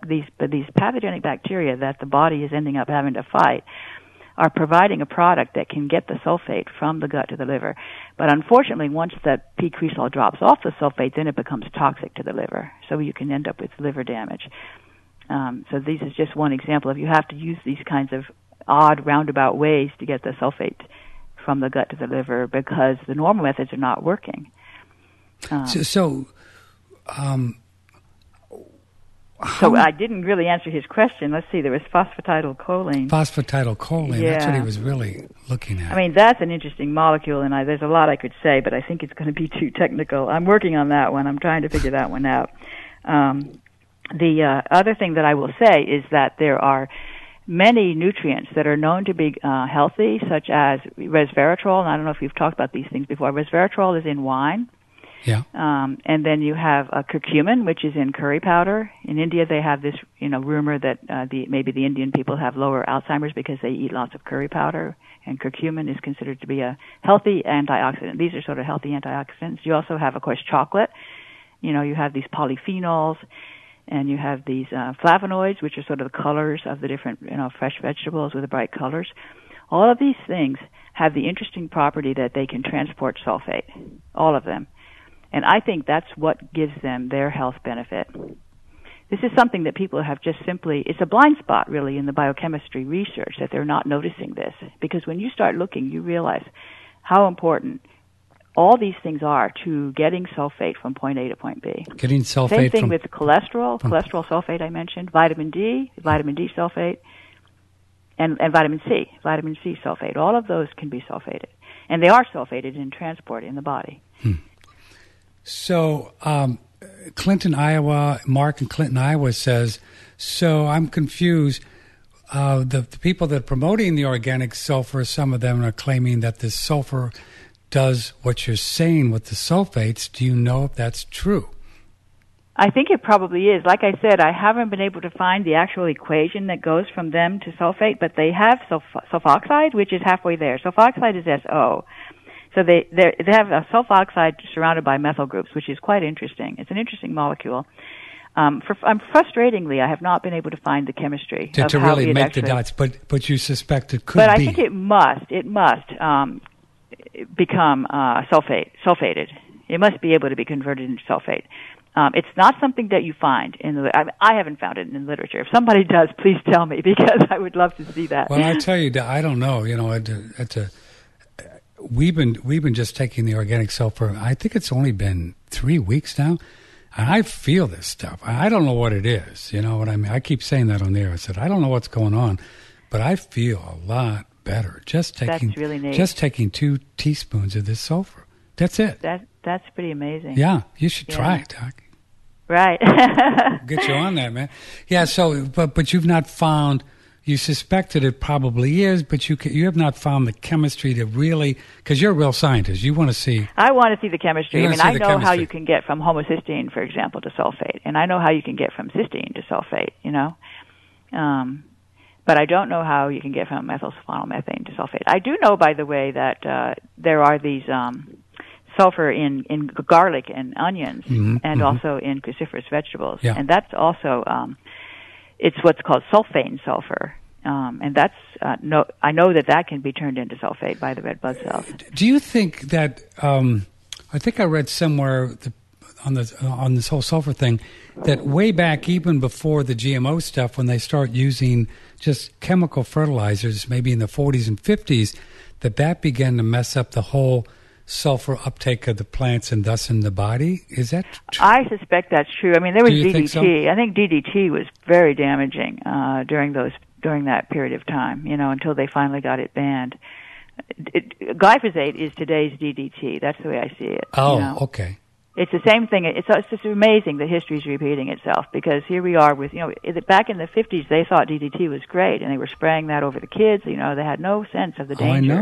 These pathogenic bacteria that the body is ending up having to fight are providing a product that can get the sulfate from the gut to the liver. But unfortunately, once that P-cresol drops off the sulfate, then it becomes toxic to the liver. So you can end up with liver damage. So this is just one example of you have to use these kinds of odd roundabout ways to get the sulfate from the gut to the liver because the normal methods are not working. So I didn't really answer his question. Let's see, there was phosphatidylcholine. Phosphatidylcholine, yeah. That's what he was really looking at. I mean, that's an interesting molecule, and there's a lot I could say, but I think it's going to be too technical. I'm working on that one. I'm trying to figure that one out. The other thing that I will say is that there are many nutrients that are known to be healthy, such as resveratrol, and I don't know if you've talked about these things before. Resveratrol is in wine. Yeah. And then you have curcumin, which is in curry powder. In India, they have this, rumor that maybe the Indian people have lower Alzheimer's because they eat lots of curry powder. And curcumin is considered to be a healthy antioxidant. These are sort of healthy antioxidants. You also have, of course, chocolate. You have these polyphenols, and you have these flavonoids, which are sort of the colors of the different, fresh vegetables with the bright colors. All of these things have the interesting property that they can transport sulfate. All of them. And I think that's what gives them their health benefit. This is something that people have just simply, it's a blind spot really in the biochemistry research that they're not noticing this. Because when you start looking, you realize how important all these things are to getting sulfate from point A to point B. Getting sulfate Same thing with cholesterol sulfate I mentioned, vitamin D sulfate, and vitamin C sulfate. All of those can be sulfated. And they are sulfated in transport in the body. So, Clinton, Iowa, Mark in Clinton, Iowa says, so I'm confused. The people that are promoting the organic sulfur, some of them are claiming that this sulfur does what you're saying with the sulfates. Do you know if that's true? I think it probably is. Like I said, I haven't been able to find the actual equation that goes from them to sulfate, but they have sulfoxide, which is halfway there. Sulfoxide is SO. So they have a sulfoxide surrounded by methyl groups, which is quite interesting. It's an interesting molecule. Frustratingly, I have not been able to find the chemistry to how really it make actually, the dots, but you suspect it could but be. I think it must become sulfated. It must be able to be converted into sulfate. It's not something that you find I haven't found it in literature. If somebody does, please tell me because I would love to see that. Well, I tell you, I don't know. We've been just taking the organic sulfur. I think it's only been 3 weeks now, and I feel this stuff. I don't know what it is. You know what I mean? I keep saying that on the air. I said I don't know what's going on, but I feel a lot better just taking. That's really neat. Just taking 2 teaspoons of this sulfur. That's it. That's pretty amazing. Yeah, you should try it, Doc. Right. Get you on that, man. Yeah. So, but you've not found. You suspected it probably is, but you have not found the chemistry to really, because you're a real scientist. You want to see. I want to see the chemistry. I mean, I know chemistry. how you can get from homocysteine, for example, to sulfate, and I know how you can get from cysteine to sulfate. But I don't know how you can get from methylsulfonylmethane to sulfate. I do know, by the way, that there are these sulfur in garlic and onions, and also in cruciferous vegetables, and that's also. It's what's called sulfane sulfur, and that's I know that can be turned into sulfate by the red blood cells. Do you think that? I think I read somewhere on this whole sulfur thing that way back, even before the GMO stuff, when they start using just chemical fertilizers, maybe in the 40s and 50s, that began to mess up the whole sulfur uptake of the plants and thus in the body. Is that true? I suspect that's true. I mean, there was DDT. Think so? I think DDT was very damaging during that period of time, until they finally got it banned. Glyphosate is today's DDT. That's the way I see it. Oh, okay. It's the same thing. It's just amazing that history's repeating itself, because here we are with, back in the 50s, they thought DDT was great, and they were spraying that over the kids. They had no sense of the danger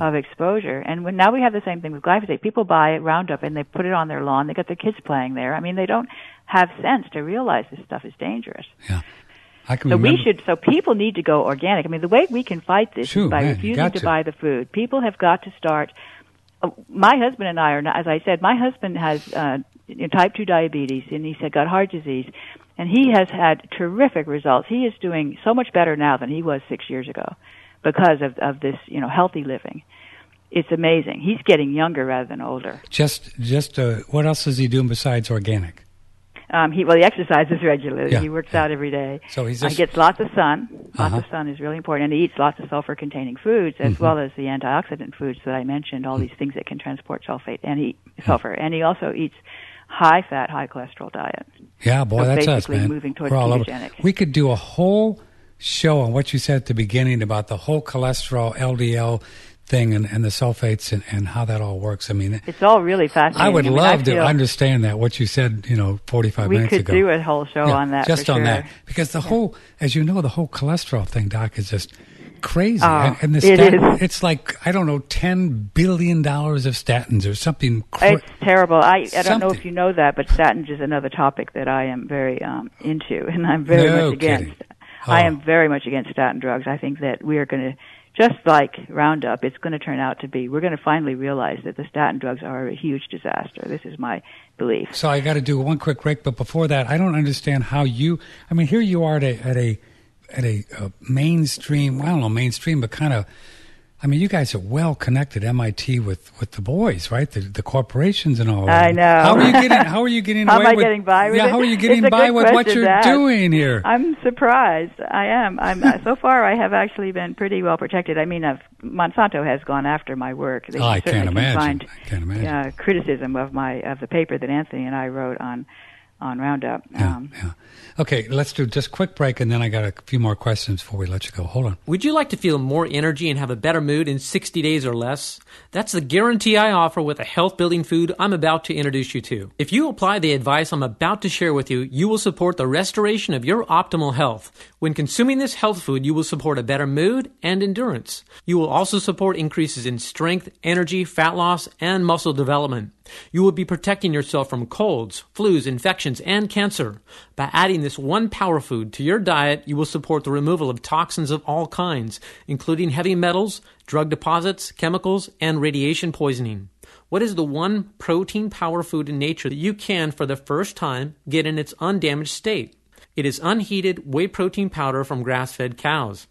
of exposure. And now we have the same thing with glyphosate. People buy Roundup, and they put it on their lawn. They got their kids playing there. I mean, they don't have sense to realize this stuff is dangerous. Yeah. So people need to go organic. I mean, the way we can fight this is by refusing to buy the food. People have got to start. My husband and I are not, as I said, my husband has type 2 diabetes, and he's got heart disease, and he has had terrific results. He is doing so much better now than he was 6 years ago because of this, healthy living. It's amazing. He's getting younger rather than older. Just what else is he doing besides organic? He exercises regularly. Yeah. He works out every day. So he gets lots of sun. Lots of sun is really important. And he eats lots of sulfur-containing foods, as well as the antioxidant foods that I mentioned, all these things that can transport sulfur. And he also eats high-fat, high-cholesterol diet. Yeah, boy, that's us, man. Moving towards We're all ketogenic. Over. We could do a whole show on what you said at the beginning about the whole cholesterol, LDL thing, and the sulfates and how that all works. I mean, it's all really fascinating. I would love to understand that, what you said, 45 minutes ago. We could do a whole show on that, just on that. Because the whole, as you know, the whole cholesterol thing, Doc, is just crazy. And the it's like, I don't know, $10 billion of statins or something. It's terrible. I don't know if you know that, but statins is another topic that I am very into, and I'm very much against. I am very much against statin drugs. I think that we are going to, just like Roundup, it's going to turn out to be, we're going to finally realize that the statin drugs are a huge disaster. This is my belief. So I got to do one quick break, but before that, I don't understand how here you are at a mainstream, I don't know, mainstream, but kind of, you guys are well connected, MIT, with the boys, right? The corporations and all that. I know. How are you getting how away am I getting by with it? How are you getting by with what you're doing here? I'm surprised. I am. So far, I have actually been pretty well protected. Monsanto has gone after my work. I can't imagine. Criticism of the paper that Anthony and I wrote on Roundup. Yeah. Okay, let's do just a quick break, and then I got a few more questions before we let you go. Hold on. Would you like to feel more energy and have a better mood in 60 days or less? That's the guarantee I offer with a health-building food I'm about to introduce you to. If you apply the advice I'm about to share with you, you will support the restoration of your optimal health. When consuming this health food, you will support a better mood and endurance. You will also support increases in strength, energy, fat loss, and muscle development. You will be protecting yourself from colds, flus, infections, and cancer. By adding this one power food to your diet, you will support the removal of toxins of all kinds, including heavy metals, drug deposits, chemicals, and radiation poisoning. What is the one protein power food in nature that you can, for the first time, get in its undamaged state? It is unheated whey protein powder from grass-fed cows.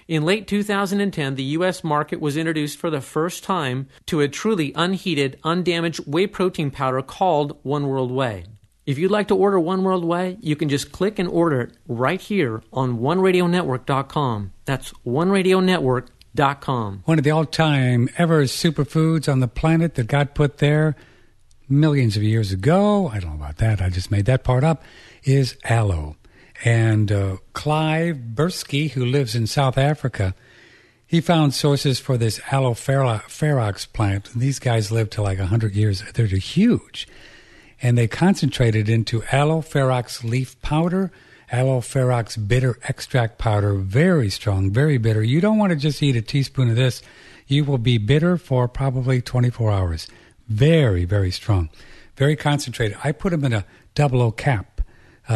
In late 2010, the U.S. market was introduced for the first time to a truly unheated, undamaged whey protein powder called One World Whey. If you'd like to order One World Whey, you can just click and order it right here on OneRadioNetwork.com. That's OneRadioNetwork.com. One of the all-time ever superfoods on the planet that got put there millions of years ago, I don't know about that, I just made that part up, is aloe. And Clive Bursky, who lives in South Africa, he found sources for this aloe ferox plant. And these guys live to like 100 years. They're huge. And they concentrated into aloe ferox leaf powder, aloe ferox bitter extract powder, very strong, very bitter. You don't want to just eat a teaspoon of this. You will be bitter for probably 24 hours. Very, very strong. Very concentrated. I put them in a 00 cap.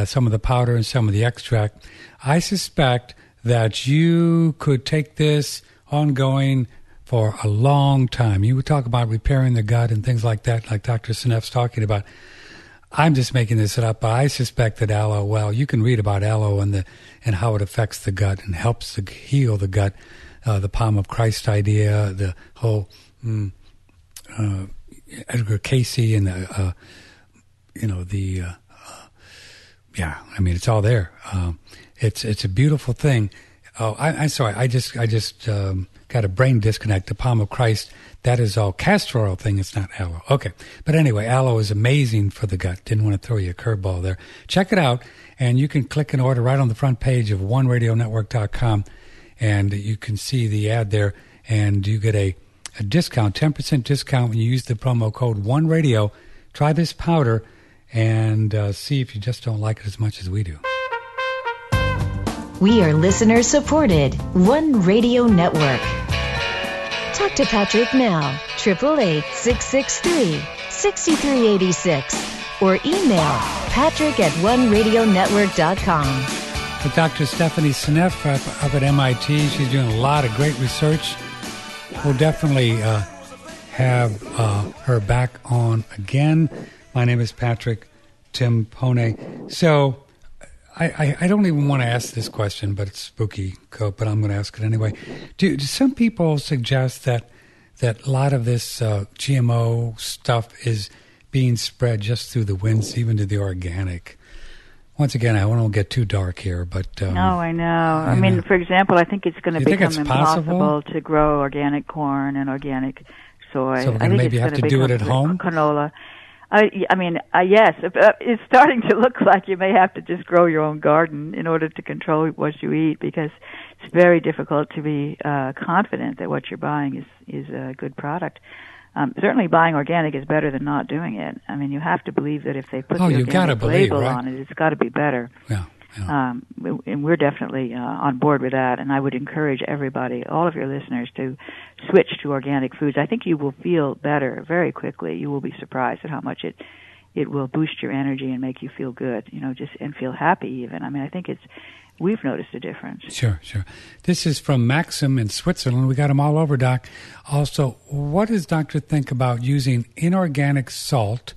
Some of the powder and some of the extract. I suspect that you could take this ongoing for a long time. You would talk about repairing the gut and things like that, like Dr. Seneff's talking about. I'm just making this up, but I suspect that aloe, you can read about aloe and how it affects the gut and helps to heal the gut. The palm of Christ idea, the whole Edgar Casey and it's all there. It's a beautiful thing. Oh, I'm sorry. I just got a brain disconnect. The palm of Christ, that is all castor oil thing. It's not aloe. Okay. But anyway, aloe is amazing for the gut. Didn't want to throw you a curveball there. Check it out, and you can click and order right on the front page of OneRadioNetwork.com, and you can see the ad there, and you get a discount, 10% discount when you use the promo code OneRadio try this powder and see if you just don't like it as much as we do. We are listener supported. One Radio Network. Talk to Patrick now. 888-663-6386 or email patrick@oneradionetwork.com. With Dr. Stephanie Seneff up at MIT, she's doing a lot of great research. We'll definitely have her back on again. My name is Patrick Timpone. So I don't even want to ask this question, but it's spooky, but I'm going to ask it anyway. Do some people suggest that a lot of this GMO stuff is being spread just through the winds, even to the organic? Once again, I won't get too dark here, but... no, I know. I mean, for example, I think it's going to become impossible to grow organic corn and organic soy. So we're going to maybe have to do it at home? Canola. Yes. It's starting to look like you may have to just grow your own garden in order to control what you eat, because it's very difficult to be confident that what you're buying is a good product. Certainly buying organic is better than not doing it. I mean, you have to believe that if they put the organic label on it, it's got to be better. Yeah. And we're definitely on board with that, and I would encourage everybody, all of your listeners, to switch to organic foods. I think you will feel better very quickly. You will be surprised at how much it will boost your energy and make you feel good, and feel happy even. I mean, I think we've noticed a difference. Sure. This is from Maxim in Switzerland. We got them all over, Doc. Also, what does Doctor think about using inorganic salt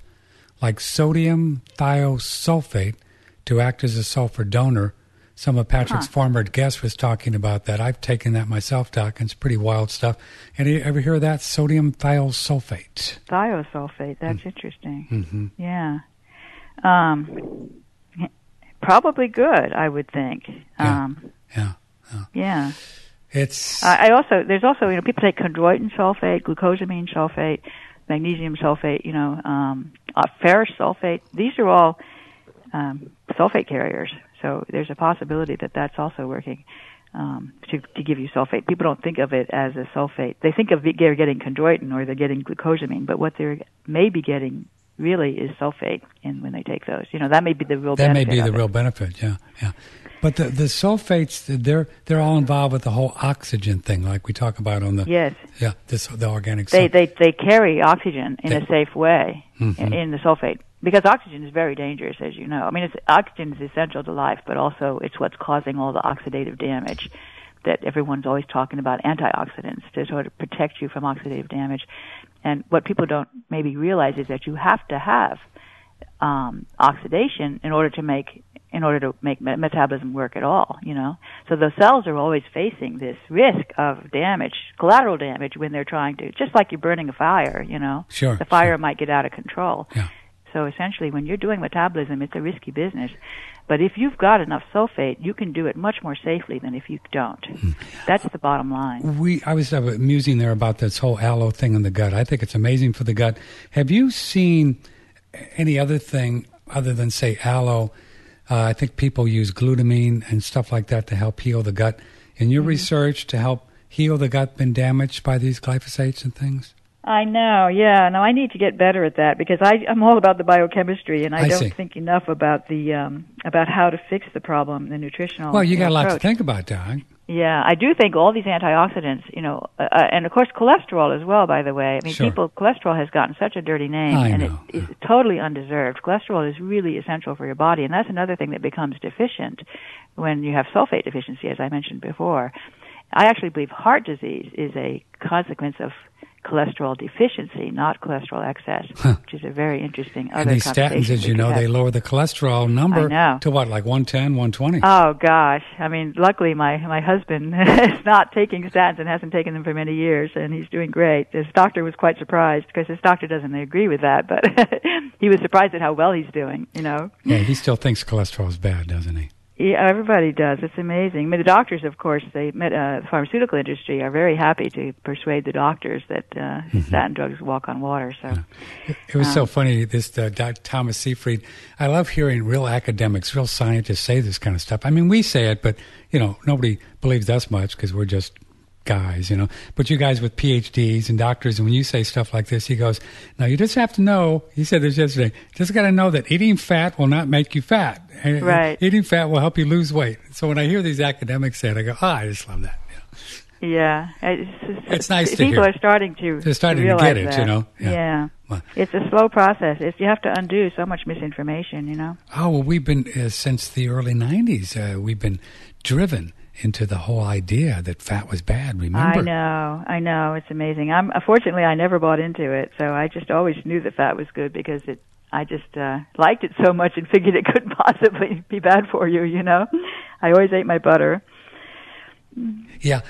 like sodium thiosulfate to act as a sulfur donor? Some of Patrick's former guests was talking about that. I've taken that myself, Doc, and it's pretty wild stuff. And you ever hear of that? Sodium thiosulfate. Thiosulfate, that's interesting. Mm-hmm. Yeah. Probably good, I would think. Yeah. It's. There's also people take chondroitin sulfate, glucosamine sulfate, magnesium sulfate, ferrous sulfate. These are all sulfate carriers. So there's a possibility that that's also working to give you sulfate. People don't think of it as a sulfate. They think of they're getting chondroitin or they're getting glucosamine, but what they may be getting really is sulfate when they take those. That may be the real benefit. That may be the real benefit, yeah. But the sulfates, they're all involved with the whole oxygen thing, like we talk about on the... Yes. Yeah, the organic they carry oxygen in a safe way in the sulfate, because oxygen is very dangerous, as you know. I mean, oxygen is essential to life, but also it's what's causing all the oxidative damage that everyone's always talking about, antioxidants, to sort of protect you from oxidative damage. And what people don't maybe realize is that you have to have oxidation in order to make metabolism work at all. So the cells are always facing this risk of damage, collateral damage, when they're trying to, just like you're burning a fire. Sure. The fire might get out of control. Yeah. So essentially, when you're doing metabolism, it's a risky business. But if you've got enough sulfate, you can do it much more safely than if you don't. That's the bottom line. I was musing there about this whole aloe thing in the gut. I think it's amazing for the gut. Have you seen any other thing other than, say, aloe? I think people use glutamine and stuff like that to help heal the gut. In your research to help heal the gut been damaged by these glyphosates and things? I know, yeah. No, I need to get better at that, because I'm all about the biochemistry, and I don't think enough about about how to fix the problem, the nutritional. Well, you got a lot approach. to think about, Doc. Yeah, I do think all these antioxidants, and of course cholesterol as well, by the way. I mean, cholesterol has gotten such a dirty name, and it is totally undeserved. Cholesterol is really essential for your body, and that's another thing that becomes deficient when you have sulfate deficiency, as I mentioned before. I actually believe heart disease is a consequence of cholesterol deficiency, not cholesterol excess, which is a very interesting other conversation. And these statins, as you know, they lower the cholesterol number to what, like 110, 120? Oh, gosh. I mean, luckily my husband is not taking statins and hasn't taken them for many years, and he's doing great. His doctor was quite surprised, because his doctor doesn't agree with that, but he was surprised at how well he's doing, Yeah, he still thinks cholesterol is bad, doesn't he? Yeah, everybody does. It's amazing. I mean, the doctors, of course, the pharmaceutical industry are very happy to persuade the doctors that statin drugs walk on water. So it was so funny. This Dr. Thomas Seyfried. I love hearing real academics, real scientists say this kind of stuff. I mean, we say it, but nobody believes us much because we're just guys, but you guys with PhDs and doctors, and when you say stuff like this, he goes, now you just have to know, he said this yesterday, just got to know that eating fat will not make you fat. Right. Eating fat will help you lose weight. So when I hear these academics say it, I go, I just love that. Yeah. It's nice to people hear. are starting to They're starting to to get it, that. Yeah. Well, it's a slow process. You have to undo so much misinformation, Oh, well, we've been, since the early 90s, we've been driven into the whole idea that fat was bad, remember? I know. It's amazing. Fortunately, I never bought into it, so I just always knew that fat was good because I just liked it so much and figured it couldn't possibly be bad for you, I always ate my butter. Yeah.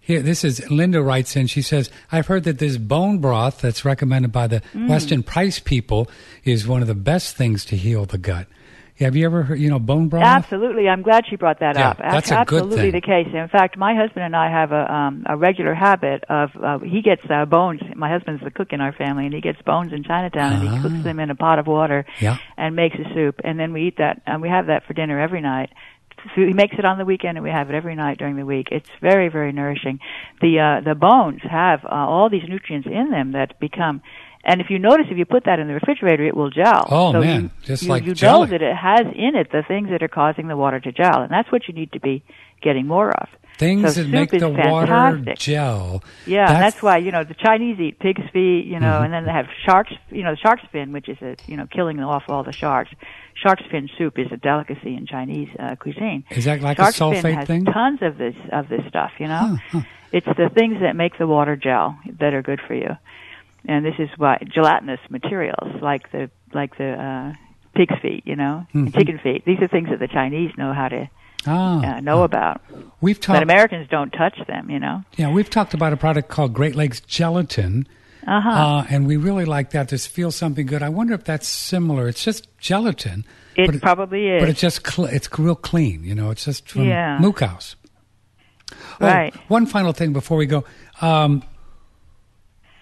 Here, this is Linda writes in. She says, I've heard that this bone broth that's recommended by the Weston Price people is one of the best things to heal the gut. Have you ever heard, bone broth? Absolutely. I'm glad she brought that up. That's a good absolutely thing. The case. In fact, my husband and I have a regular habit of he gets bones. My husband's the cook in our family, and he gets bones in Chinatown, and he cooks them in a pot of water and makes a soup, and then we eat that, and we have that for dinner every night. So he makes it on the weekend, and we have it every night during the week. It's very, very nourishing. The bones have all these nutrients in them that become. And if you notice, if you put that in the refrigerator, it will gel. Oh, so man, you know that it has in it the things that are causing the water to gel, and that's what you need to be getting more of. Things so that make the water gel. Yeah, that's why, the Chinese eat pig's feet, and then they have shark's fin, which is killing off all the sharks. Shark's fin soup is a delicacy in Chinese cuisine. Is that like shark's a sulfate fin has thing? Tons of this stuff, It's the things that make the water gel that are good for you. And this is why gelatinous materials like the pig's feet, and chicken feet. These are things that the Chinese know how to know about. But Americans don't touch them, Yeah, we've talked about a product called Great Lakes Gelatin, and we really like that. This feels something good. I wonder if that's similar. It's just gelatin. It probably is. But it's just it's real clean. It's just from Mook House. Right. One final thing before we go.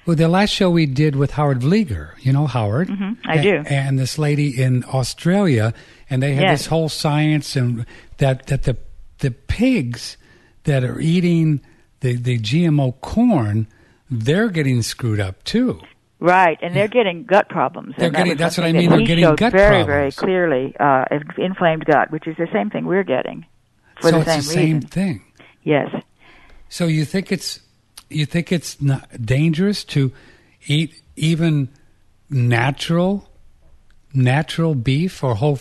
Well, the last show we did with Howard Vlieger, Howard? I do. And this lady in Australia, and they had this whole science and that the pigs that are eating the GMO corn, they're getting screwed up too. Right, and they're getting gut problems. That's what I mean. They're getting gut very, problems. Very clearly, inflamed gut, which is the same thing we're getting for the same reason. So it's the same thing. Yes. So you think it's not dangerous to eat even natural beef or whole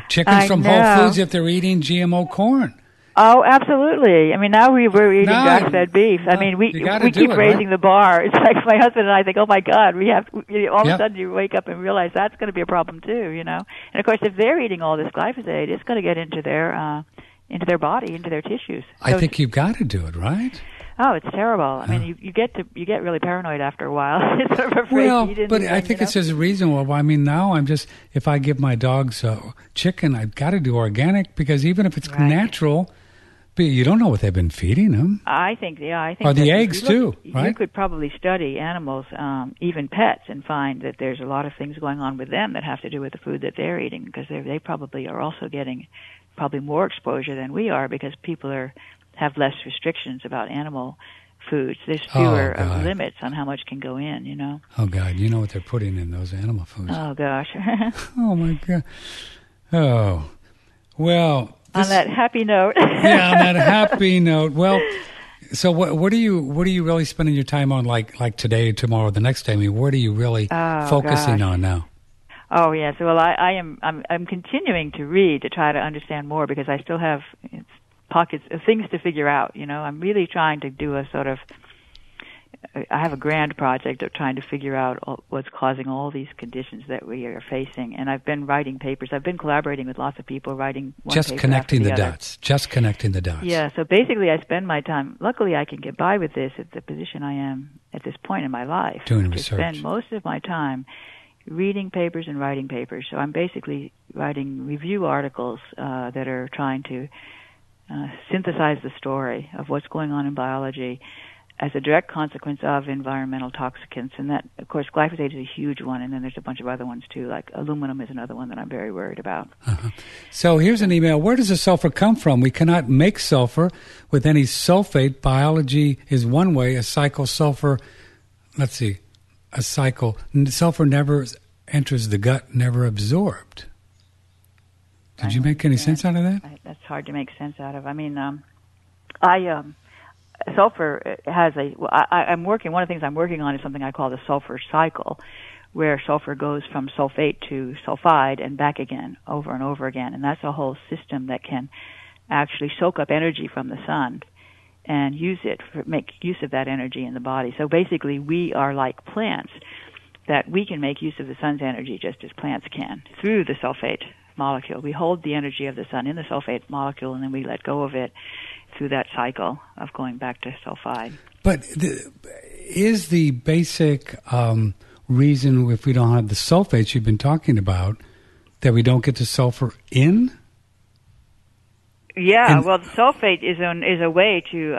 chickens from Whole Foods if they're eating GMO corn? Oh, absolutely. I mean, now we're eating grass-fed beef. I mean, we keep raising the bar. It's like my husband and I think, oh my God, we have. All of a sudden, you wake up and realize that's going to be a problem too. And of course, if they're eating all this glyphosate, it's going to get into their body, into their tissues. I think you've got to do it, right? Oh, it's terrible. I mean, you get really paranoid after a while. Sort of afraid to eat anything, but I think it's just reasonable. I mean, now if I give my dogs chicken, I've got to do organic because even if it's natural, you don't know what they've been feeding them. I think. Or the eggs too, right? You could probably study animals, even pets, and find that there's a lot of things going on with them that have to do with the food that they're eating because they probably are also getting probably more exposure than we are because people have less restrictions about animal foods. There's fewer limits on how much can go in, Oh, God. You know what they're putting in those animal foods. Oh, gosh. Oh, my God. Oh, well. On that happy note. Yeah, on that happy note. Well, so what are you really spending your time on like today, tomorrow, the next day? I mean, what are you really focusing on now? Oh, yes. Well, I'm continuing to read to try to understand more because I still have pockets of things to figure out. I'm really trying to do I have a grand project of trying to figure out what's causing all these conditions that we are facing. And I've been writing papers. I've been collaborating with lots of people, writing one Just paper connecting after the dots. Just connecting the dots. Yeah, so basically I spend my time, luckily I can get by with this at the position I am at this point in my life. Doing research. I spend most of my time reading papers and writing papers. So I'm basically writing review articles that are trying to synthesize the story of what's going on in biology as a direct consequence of environmental toxicants. And that, of course, glyphosate is a huge one, and then there's a bunch of other ones too, like aluminum is another one that I'm very worried about. Uh-huh. So here's an email. Where does the sulfur come from? We cannot make sulfur with any sulfate. Biology is one way. A cycle sulfur, sulfur never enters the gut, never absorbed. Did you make any sense out of that? That's hard to make sense out of. I mean, sulfur has I'm working. One of the things I'm working on is something I call the sulfur cycle, where sulfur goes from sulfate to sulfide and back again, over and over again. And that's a whole system that can actually soak up energy from the sun and make use of that energy in the body. So basically, we are like plants, that we can make use of the sun's energy just as plants can through the sulfate molecule. We hold the energy of the sun in the sulfate molecule, and then we let go of it through that cycle of going back to sulfide. But is the basic reason, if we don't have the sulfates you've been talking about, that we don't get the sulfur in? Yeah, well, the sulfate is a way to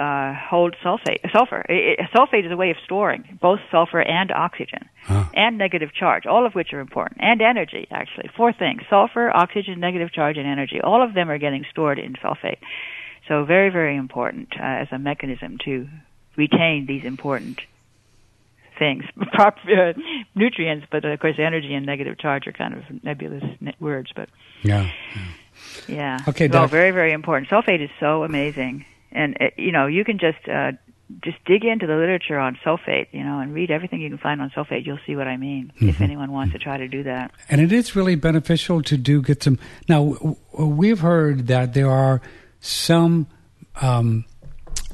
hold sulfur. Sulfate is a way of storing both sulfur and oxygen and negative charge, all of which are important, and energy, actually. 4 things: sulfur, oxygen, negative charge, and energy. All of them are getting stored in sulfate. So very, very important as a mechanism to retain these important things, proper nutrients, but of course energy and negative charge are kind of nebulous words. But yeah. Okay, so very, very important. Sulfate is so amazing, and you can just dig into the literature on sulfate, and read everything you can find on sulfate. You'll see what I mean. If anyone wants to try to do that, and it is really beneficial to get some. Now we've heard that there are some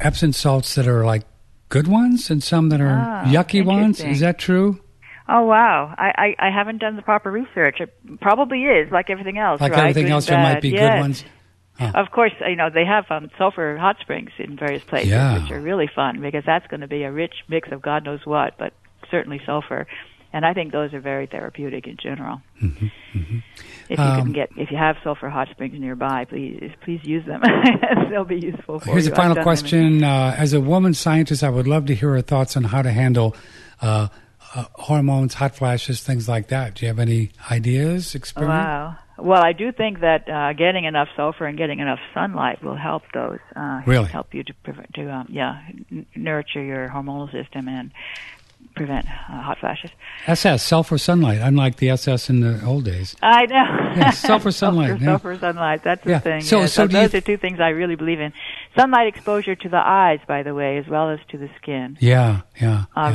Epsom salts that are like good ones and some that are yucky ones. Is that true? Oh, wow. I haven't done the proper research. It probably is, like everything else, like right? Everything else, there might be good ones. Of course, they have sulfur hot springs in various places, which are really fun, because that's going to be a rich mix of God knows what, but certainly sulfur. And I think those are very therapeutic in general. If you have sulfur hot springs nearby, please use them. They'll be useful for you. Here's a final question. As a woman scientist, I would love to hear her thoughts on how to handle hormones, hot flashes, things like that. Do you have any ideas, experience? Wow. Well, I do think that getting enough sulfur and getting enough sunlight will help those. Really? Help you to nurture your hormonal system and prevent hot flashes. SS, sulfur sunlight, unlike the SS in the old days. I know. Yeah, sulfur sunlight. Sulfur sunlight, that's the thing. So those are 2 things I really believe in. Sunlight exposure to the eyes, by the way, as well as to the skin. Yeah.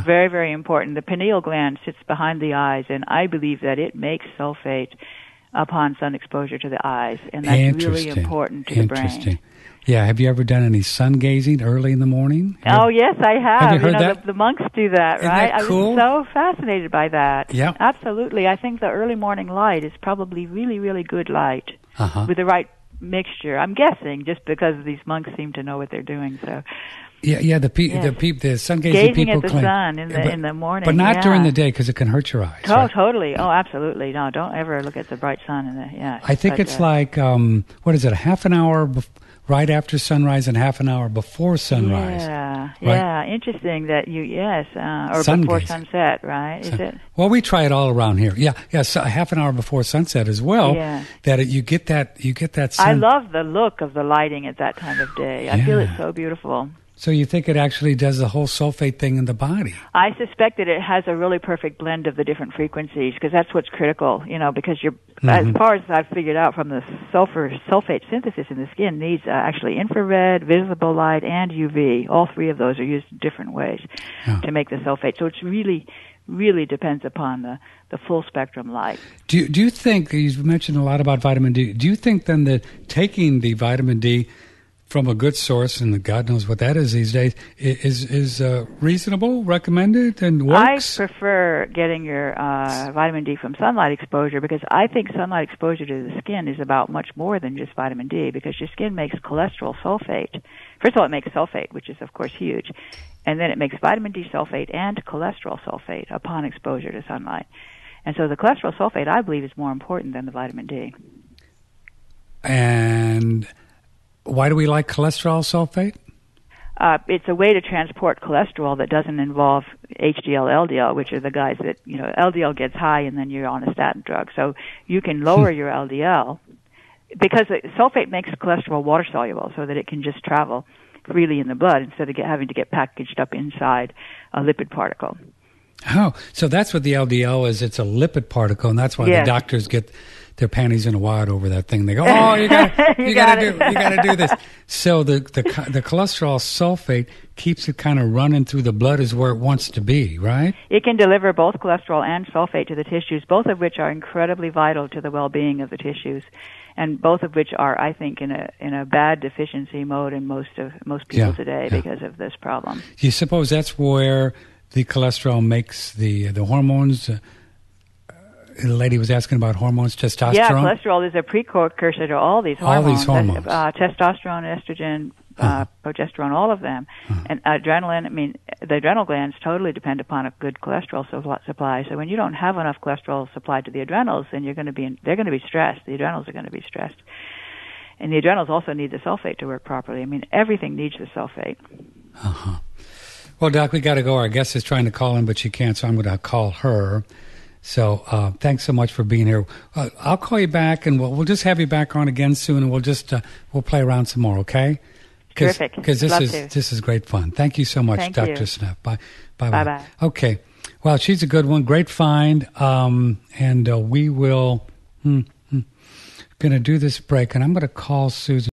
Very, very important. The pineal gland sits behind the eyes, and I believe that it makes sulfate upon sun exposure to the eyes, and that's really important to the brain. Yeah, have you ever done any sun gazing early in the morning? Oh, yes, I have. Have you heard that? The monks do that, right? Isn't that cool? I was so fascinated by that. Yeah. Absolutely. I think the early morning light is probably really, really good light with the right mixture. I'm guessing, just because these monks seem to know what they're doing. So. Yeah. The sun gazing people at the sun in the morning, but not during the day because it can hurt your eyes. Oh, totally. Oh, absolutely. No, don't ever look at the bright sun I think it's like what is it? A half an hour right after sunrise and half an hour before sunrise. Yeah. Interesting that or sun before gazing. Sunset, right? Is it? Well, we try it all around here. Yeah. So half an hour before sunset as well. Yeah. That you get that sun. I love the look of the lighting at that time of day. I feel it's so beautiful. So you think it actually does the whole sulfate thing in the body? I suspect that it has a really perfect blend of the different frequencies, because that's what's critical, because as far as I've figured out from the sulfate synthesis in the skin, needs actually infrared, visible light, and UV. All 3 of those are used in different ways to make the sulfate. So it's really, really depends upon the full spectrum light. Do you think, you've mentioned a lot about vitamin D, do you think then that taking the vitamin D from a good source, and God knows what that is these days, is reasonable, recommended, and works? I prefer getting your vitamin D from sunlight exposure, because I think sunlight exposure to the skin is about much more than just vitamin D, because your skin makes cholesterol sulfate. First of all, it makes sulfate, which is, of course, huge. And then it makes vitamin D sulfate and cholesterol sulfate upon exposure to sunlight. And so the cholesterol sulfate, I believe, is more important than the vitamin D. And why do we like cholesterol sulfate? It's a way to transport cholesterol that doesn't involve HDL, LDL, which are the guys that, LDL gets high and then you're on a statin drug. So you can lower your LDL because sulfate makes cholesterol water soluble so that it can just travel freely in the blood instead of having to get packaged up inside a lipid particle. Oh, so that's what the LDL is. It's a lipid particle, and that's why the doctors get their panties in a wad over that thing. They go, "Oh, you got to do this." So the cholesterol sulfate keeps it kind of running through the blood is where it wants to be, right? It can deliver both cholesterol and sulfate to the tissues, both of which are incredibly vital to the well-being of the tissues, and both of which are, I think, in a bad deficiency mode in most people today because of this problem. You suppose that's where the cholesterol makes the hormones. The lady was asking about hormones, testosterone. Yeah, cholesterol is a precursor to all these hormones. All these hormones. Testosterone, estrogen, progesterone, all of them. And adrenaline, the adrenal glands totally depend upon a good cholesterol supply. So when you don't have enough cholesterol supplied to the adrenals, then they're going to be stressed. The adrenals are going to be stressed. And the adrenals also need the sulfate to work properly. Everything needs the sulfate. Uh-huh. Well, Doc, we got to go. Our guest is trying to call in, but she can't, so I'm going to call her. So thanks so much for being here. I'll call you back, and we'll just have you back on again soon, and we'll play around some more, okay? Terrific. Because this is great fun. Thank you so much, Thank Dr. you. Seneff. Bye. Okay. Well, she's a good one. Great find. And we will going to do this break, and I'm going to call Susan.